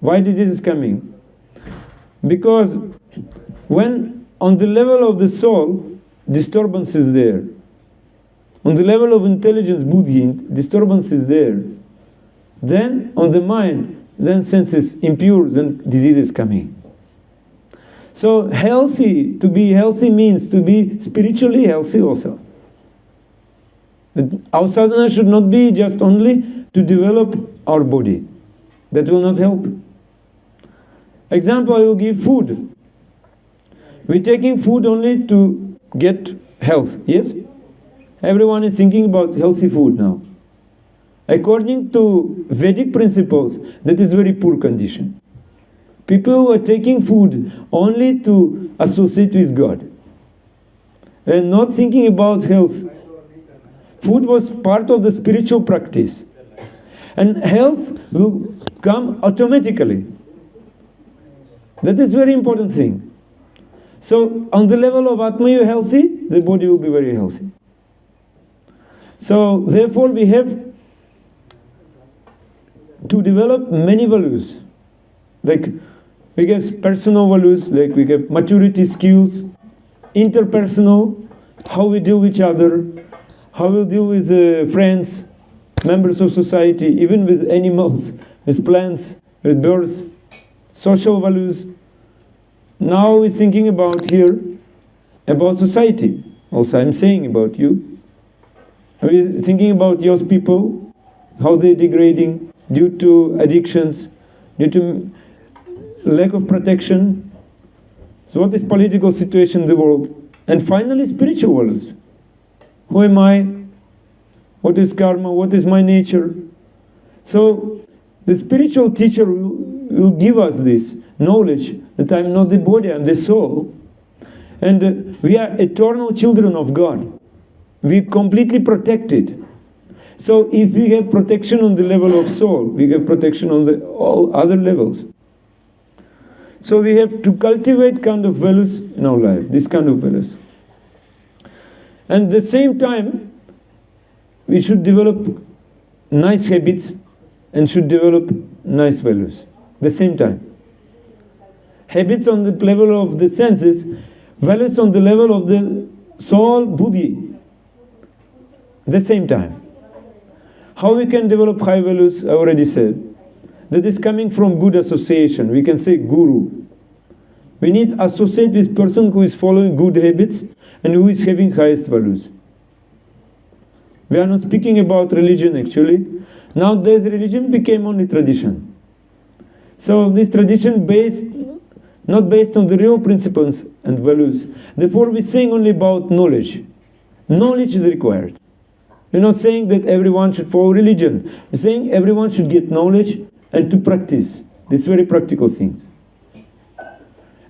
Why disease is coming? Because when on the level of the soul, disturbance is there. On the level of intelligence, buddhi, disturbance is there. Then on the mind, then senses impure, then disease is coming. So healthy, to be healthy means to be spiritually healthy also. Our sadhana should not be just only to develop our body. That will not help. Example, I will give food. We're taking food only to get health, yes? Everyone is thinking about healthy food now. According to Vedic principles, that is very poor condition. People are taking food only to associate with God and not thinking about health. Food was part of the spiritual practice. And health will come automatically. That is very important thing. So on the level of Atma you're healthy, the body will be very healthy. So therefore we have to develop many values. Like we have personal values, like we have maturity skills, interpersonal, how we deal with each other, how we deal with friends, members of society, even with animals, with plants, with birds, social values. Now we're thinking about here, about society. Also I'm saying about you. We're thinking about young people, how they're degrading due to addictions, due to lack of protection. So what is political situation in the world? And finally spiritual values. Who am I? What is karma? What is my nature? So the spiritual teacher will give us this knowledge that I'm not the body, I'm the soul. And we are eternal children of God. We're completely protected. So if we have protection on the level of soul, we have protection on all other levels. So we have to cultivate kind of values in our life, this kind of values. And at the same time, we should develop nice habits and should develop nice values. At the same time. Habits on the level of the senses, values on the level of the soul, buddhi. At the same time. How we can develop high values, I already said. That is coming from good association. We can say guru. We need to associate with person who is following good habits and who is having highest values. We are not speaking about religion actually. Nowadays religion became only tradition. So this tradition not based on the real principles and values. Therefore we're saying only about knowledge. Knowledge is required. We're not saying that everyone should follow religion. We're saying everyone should get knowledge and to practice these very practical things.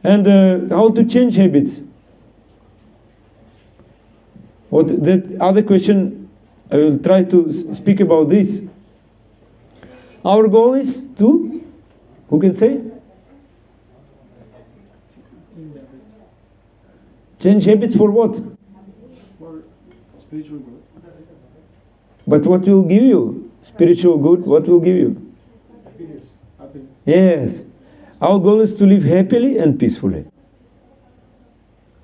And how to change habits. That other question, I will try to speak about this. Our goal is to, who can say? Change habits for what?
For spiritual growth.
But what will give you? Spiritual good, what will give you?
Happiness.
Yes. Our goal is to live happily and peacefully.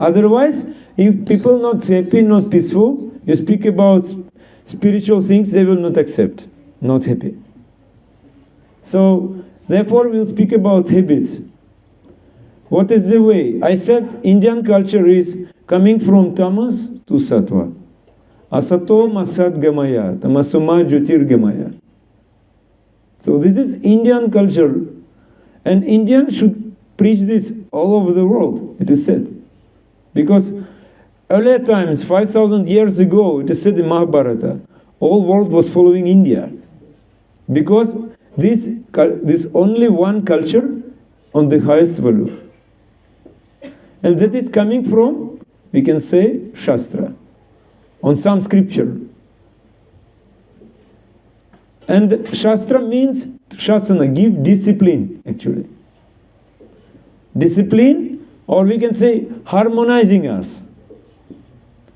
Otherwise, if people not happy, not peaceful, you speak about spiritual things, they will not accept, not happy. So, therefore we'll speak about habits. What is the way? I said Indian culture is coming from tamas to sattva. Asato masat gamaya, tamasoma jyotir gamaya. So this is Indian culture. And Indians should preach this all over the world, it is said. Because earlier times, 5,000 years ago, it is said in Mahabharata, all world was following India. Because this only one culture on the highest value. And that is coming from, we can say, Shastra, on some scripture. And Shastra means, Shasana, give discipline, actually. Discipline, or we can say, harmonizing us.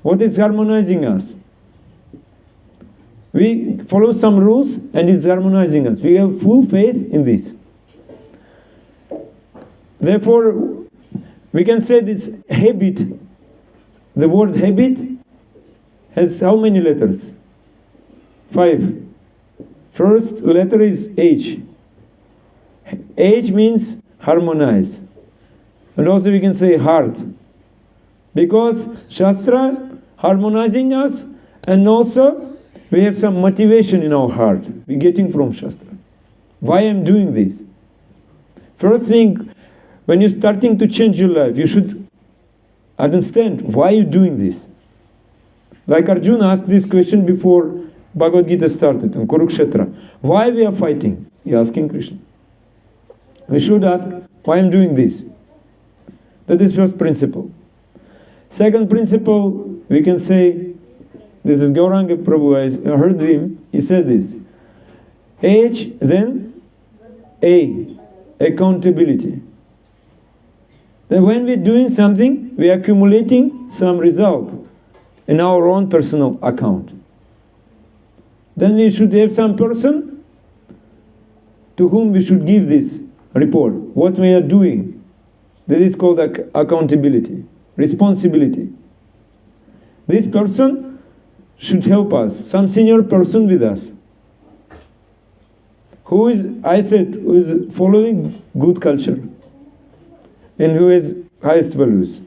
What is harmonizing us? We follow some rules and it's harmonizing us. We have full faith in this. Therefore, we can say this habit, the word habit has how many letters? 5. First letter is H. H means harmonize. And also we can say heart. Because Shastra harmonizing us, and also we have some motivation in our heart. We're getting from Shastra. Why I'm doing this? First thing, when you're starting to change your life, you should understand why you're doing this. Like Arjuna asked this question before Bhagavad Gita started, on Kurukshetra. Why we are fighting? He asking Krishna. We should ask, why I'm doing this? That is first principle. Second principle, we can say, This is Gauranga Prabhu. I heard him. He said this. H, then A, accountability. Then when we're doing something, we're accumulating some result in our own personal account. Then we should have some person to whom we should give this report, what we are doing. That is called accountability, responsibility. This person should help us, some senior person with us, who is following good culture and who has highest values.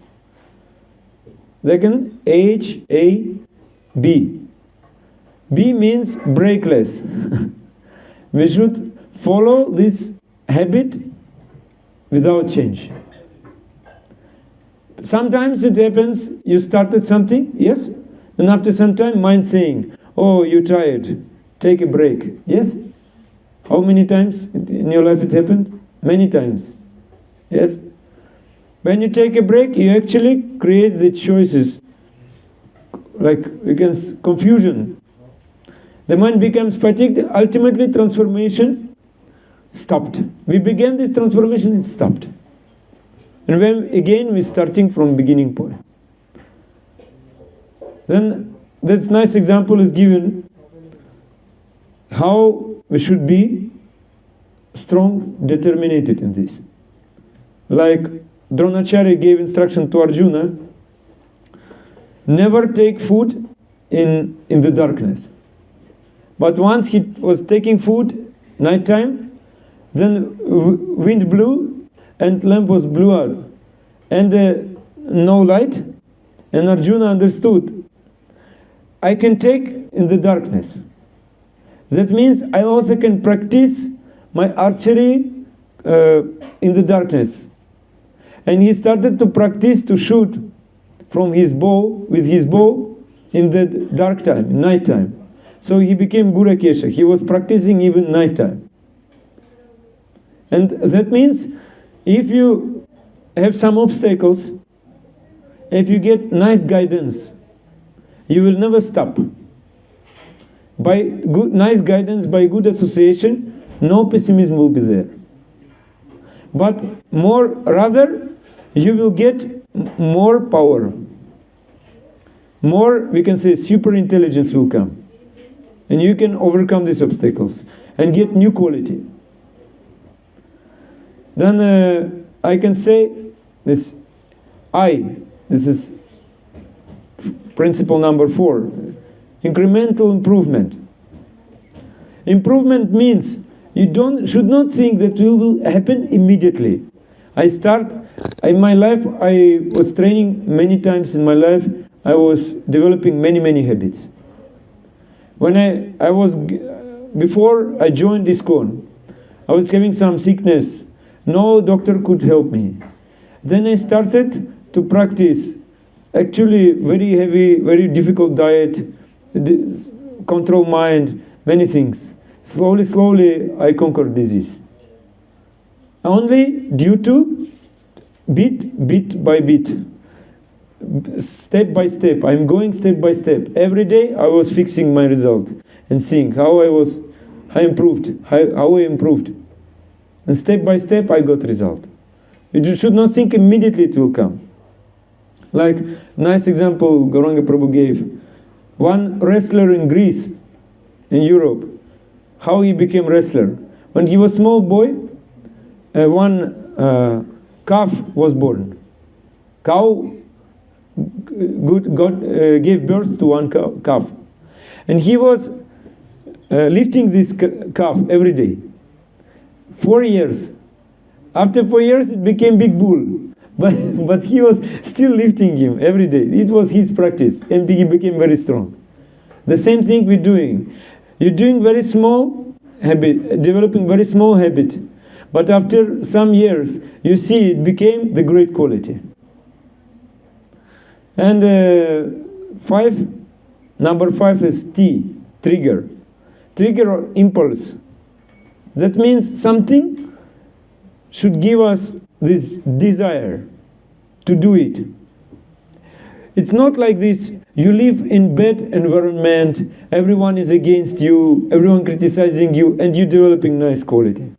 Second, H, A, B. B means break less. We should follow this habit without change. Sometimes it happens, you started something, yes, and after some time mind saying, oh, you're tired, take a break, yes? How many times in your life it happened? Many times, yes? When you take a break, you actually create the choices, like confusion. The mind becomes fatigued, ultimately transformation stopped. We began this transformation, it stopped. And when again we're starting from beginning point. Then this nice example is given how we should be strong, determined in this. Like Dronacharya gave instruction to Arjuna, never take food in the darkness. But once he was taking food nighttime, then wind blew and lamp was blew out, and no light. And Arjuna understood, I can take in the darkness. That means I also can practice my archery in the darkness. And he started to practice to shoot from his bow, with his bow, in the dark time, night time. So he became Gurakesha. He was practicing even night time. And that means if you have some obstacles, if you get nice guidance, you will never stop. By good, nice guidance, by good association, no pessimism will be there. But rather, you will get more power. More, we can say, super intelligence will come. And you can overcome these obstacles and get new quality. Then I can say this this is principle number 4, incremental improvement. Improvement means you should not think that it will happen immediately. In my life, I was training many times in my life, I was developing many habits. When before I joined Iskcon, I was having some sickness. No doctor could help me. Then I started to practice actually very heavy, very difficult diet, control mind, many things. Slowly I conquered disease. Only due to bit by bit, step by step. I'm going step by step. Every day I was fixing my result and seeing how I improved. And step by step I got result. You should not think immediately it will come. Like nice example Gauranga Prabhu gave. One wrestler in Greece, in Europe, how he became wrestler. When he was small boy, one calf was born. Cow God gave birth to one calf. And he was lifting this calf every day. 4 years. After 4 years, it became big bull. But he was still lifting him every day. It was his practice, and he became very strong. The same thing we're doing. You're doing very small habit, developing very small habit. But after some years, you see it became the great quality. And number 5 is T, trigger. Trigger or impulse. That means something should give us this desire to do it. It's not like this, You live in bad environment, everyone is against you, everyone criticizing you, and you're developing nice quality.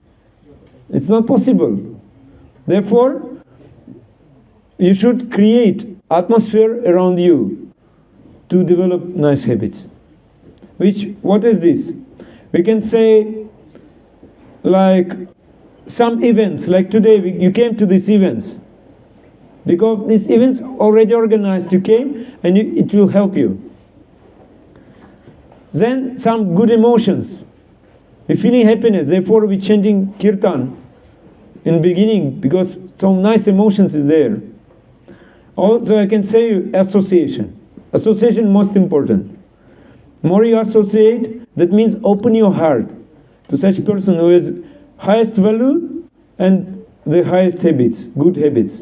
It's not possible. Therefore, you should create atmosphere around you to develop nice habits. What is this? We can say, like, some events, like today, you came to these events. Because these events already organized, you came, and it will help you. Then some good emotions. We're feeling happiness, therefore we're chanting kirtan in beginning, because some nice emotions is there. Also, I can say association. Association most important. More you associate, that means open your heart to such person who has highest value and the highest habits, good habits.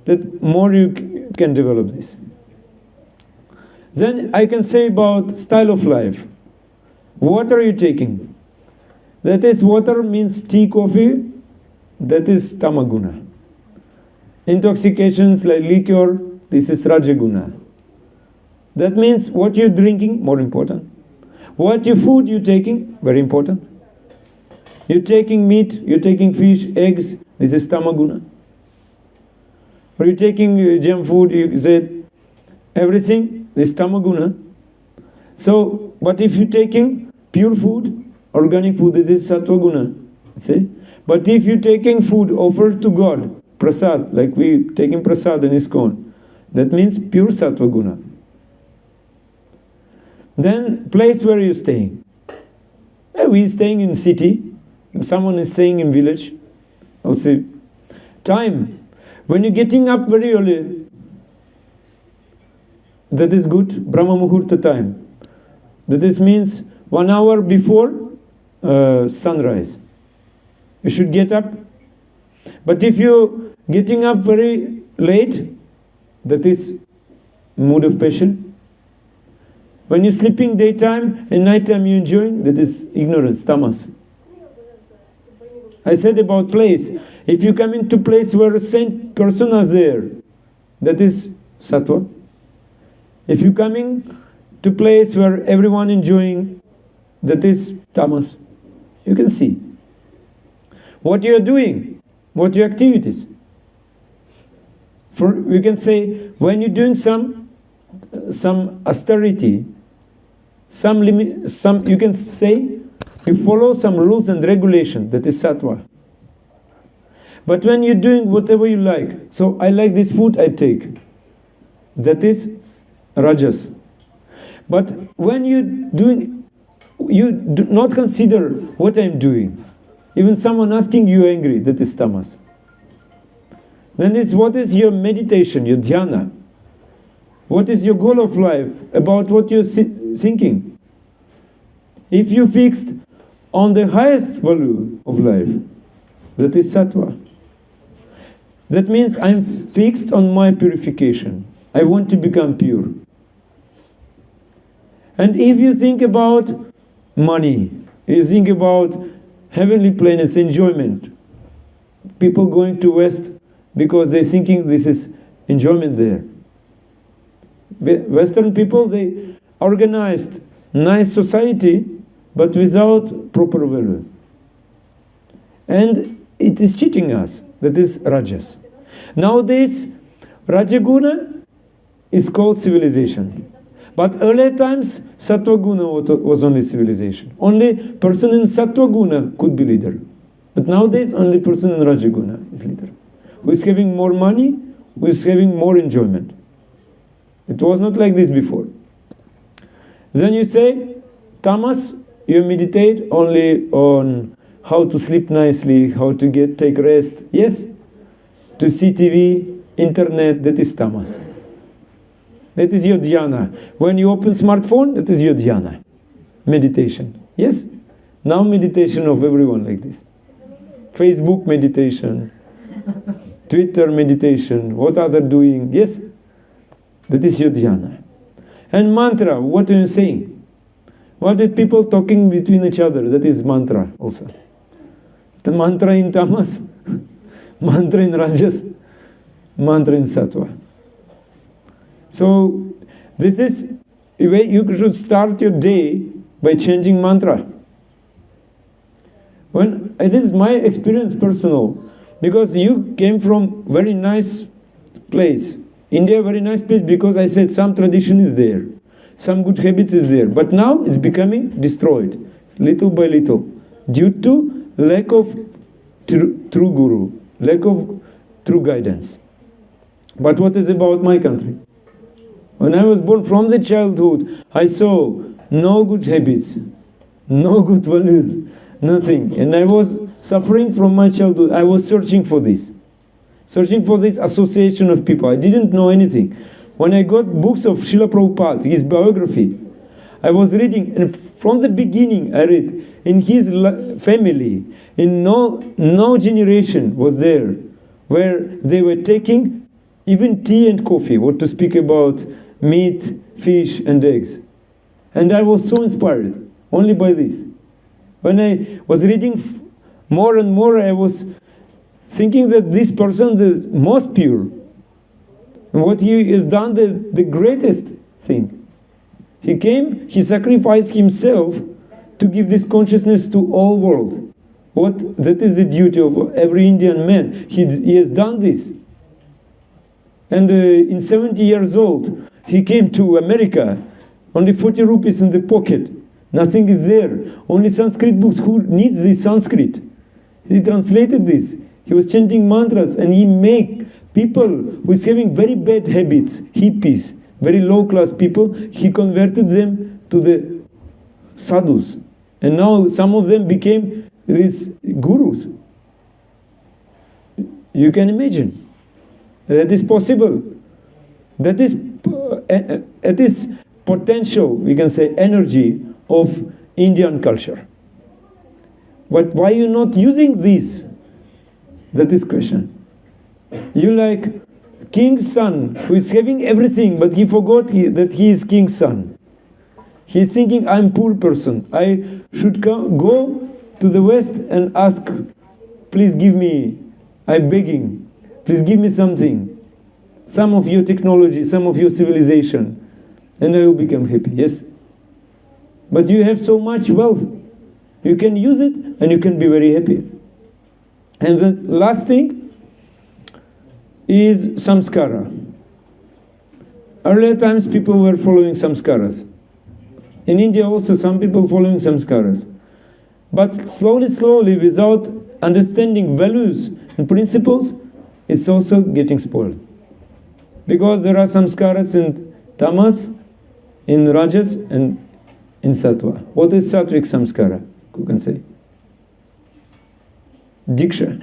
That more you can develop this. Then I can say about style of life. What are you taking? That is, water means tea, coffee, that is tamaguna. Intoxications like liquor, this is rajaguna. That means what you're drinking, more important. What your food you're taking, very important. You're taking meat, you're taking fish, eggs, this is tamaguna. Or you're taking junk food, you said everything, this is tamaguna. So, but if you're taking pure food, organic food, this is sattva-guna. See? But if you're taking food offered to God, prasad, like we taking prasad in Iskcon, that means pure sattva-guna. Then, place where you're staying. We're staying in city, someone is staying in village. Also, time. When you're getting up very early, that is good, Brahma Muhurta time. That is means 1 hour before sunrise. You should get up. But if you're getting up very late, that is mood of passion. When you're sleeping daytime and nighttime you're enjoying, that is ignorance, tamas. I said about place. If you come into place where saint person is there, that is sattva. If you coming to place where everyone enjoying, that is tamas. You can see what you are doing, what your activities. We can say when you're doing some austerity, you can say you follow some rules and regulations, that is sattva. But when you're doing whatever you like, so I like this food, I take, that is rajas. But when you're doing, you do not consider what I'm doing. Even someone asking you angry, that is tamas. Then what is your meditation, your dhyana? What is your goal of life about what you're thinking? If you fixed on the highest value of life, that is sattva. That means I'm fixed on my purification. I want to become pure. And if you think about money, you think about heavenly planets, enjoyment, people going to West because they're thinking this is enjoyment there. Western people, they organized nice society, but without proper value. And it is cheating us. That is rajas. Nowadays, rajaguna is called civilization. But earlier times, sattva-guna was only civilization. Only person in sattva-guna could be leader. But nowadays, only person in rajaguna is leader. Who is having more money, who is having more enjoyment. It was not like this before. Then you say, tamas, you meditate only on how to sleep nicely, how to take rest. Yes? To see TV, internet, that is tamas. That is your dhyana. When you open smartphone, that is your dhyana. Meditation. Yes? Now meditation of everyone like this. Facebook meditation. Twitter meditation. What are they doing? Yes? That is your dhyana. And mantra, what are you saying? What are people talking between each other? That is mantra also. The mantra in tamas, mantra in rajas, mantra in sattva. So, This is the way you should start your day, by changing mantra. When this is my experience personal, because you came from very nice place. India, very nice place, because I said some tradition is there, some good habits is there, but now it's becoming destroyed, little by little, due to lack of true guru, lack of true guidance. But what is about my country? When I was born, from the childhood, I saw no good habits, no good values, nothing. And I was suffering from my childhood. I was searching for this association of people. I didn't know anything. When I got books of Srila Prabhupada, his biography, I was reading, and from the beginning I read, in his family, in no generation was there where they were taking even tea and coffee, what to speak about meat, fish and eggs. And I was so inspired, only by this. When I was reading more and more, I was thinking that this person is the most pure. And what he has done, the greatest thing. He came, he sacrificed himself to give this consciousness to all world. That is the duty of every Indian man. He has done this. And in 70 years old, he came to America, only 40 rupees in the pocket. Nothing is there. Only Sanskrit books. Who needs this Sanskrit? He translated this. He was chanting mantras, and he made people who is having very bad habits, hippies, very low class people, he converted them to the sadhus. And now some of them became these gurus. You can imagine. That is possible. That is potential, we can say, energy of Indian culture. But why are you not using this? That is question. You like king's son, who is having everything, but he forgot that he is king's son. He is thinking, I'm poor person. I should go to the West and ask, please give me, I'm begging, please give me something. Some of your technology, some of your civilization, and I will become happy, yes? But you have so much wealth. You can use it and you can be very happy. And the last thing is samskara. Earlier times people were following samskaras. In India also some people following samskaras. But slowly, without understanding values and principles, it's also getting spoiled. Because there are samskaras in tamas, in rajas, and in sattva. What is sattvic samskara? Who can say? Diksha.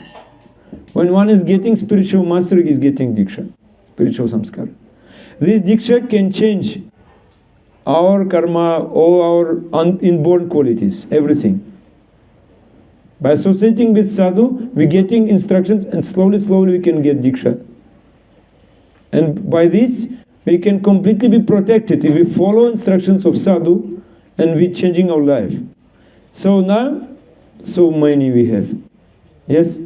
When one is getting spiritual mastery, he is getting diksha, spiritual samskara. This diksha can change our karma, all our inborn qualities, everything. By associating with sadhu, we getting instructions, and slowly we can get diksha. And by this, we can completely be protected if we follow instructions of sadhu and we changing our life. So now, so many we have. Yes?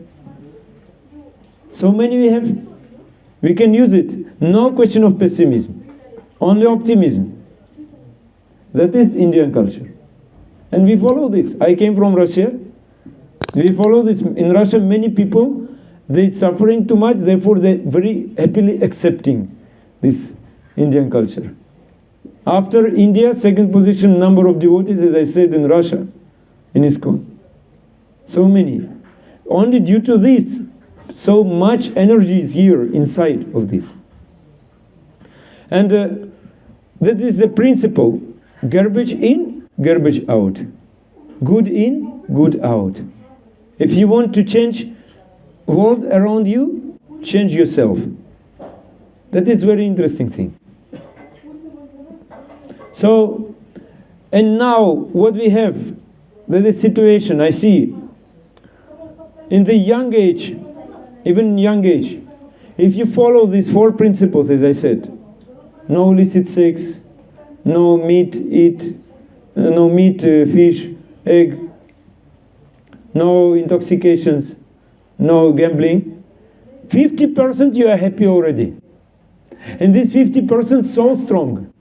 So many we have. We can use it. No question of pessimism. Only optimism. That is Indian culture. And we follow this. I came from Russia. We follow this. In Russia, many people, they suffering too much, therefore they very happily accepting this Indian culture. After India, second position number of devotees, as I said, in Russia, in Iskcon. So many. Only due to this, so much energy is here inside of this. And that is the principle. Garbage in, garbage out. Good in, good out. If you want to change world around you, change yourself. That is very interesting thing. So, and now what we have, that is situation I see. In the young age, even young age, if you follow these four principles, as I said, no illicit sex, no meat, fish, egg, no intoxications, no gambling, 50% you are happy already. And this 50% so strong.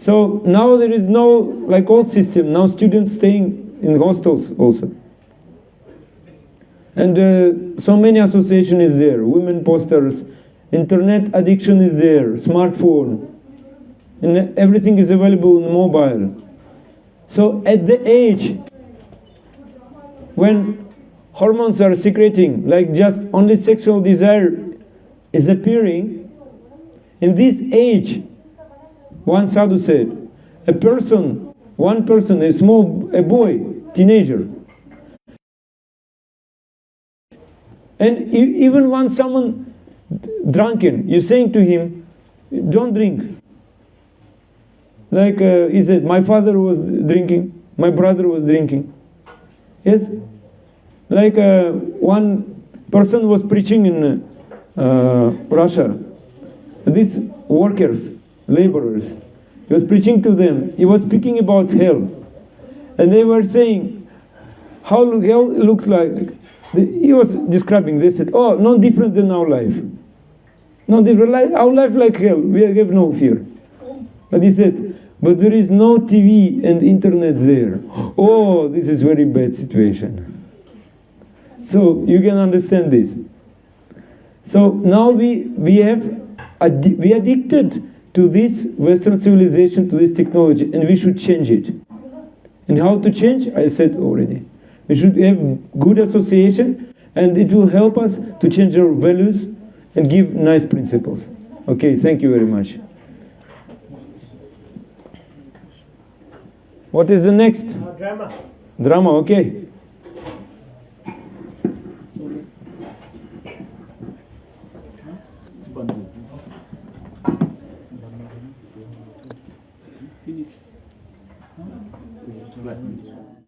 So now there is no like old system. Now students staying in hostels also. And so many association is there. Women posters, internet addiction is there, smartphone, and everything is available in mobile. So at the age when hormones are secreting, like just only sexual desire is appearing, in this age, one sadhu said, one person, a boy, teenager, and even when someone drunken, you're saying to him, don't drink. Like he said, my father was drinking, my brother was drinking. Yes? Like one person was preaching in Russia. These workers, laborers, he was preaching to them. He was speaking about hell. And they were saying, how hell looks like. He was describing, they said, oh, no different than our life. No different, our life like hell, we have no fear. But he said, but there is no TV and internet there. Oh, this is very bad situation. So you can understand this. So now we addicted to this Western civilization, to this technology, and we should change it. And how to change? I said already. We should have good association, and it will help us to change our values and give nice principles. Okay, thank you very much. What is the next?
Drama.
Drama, okay.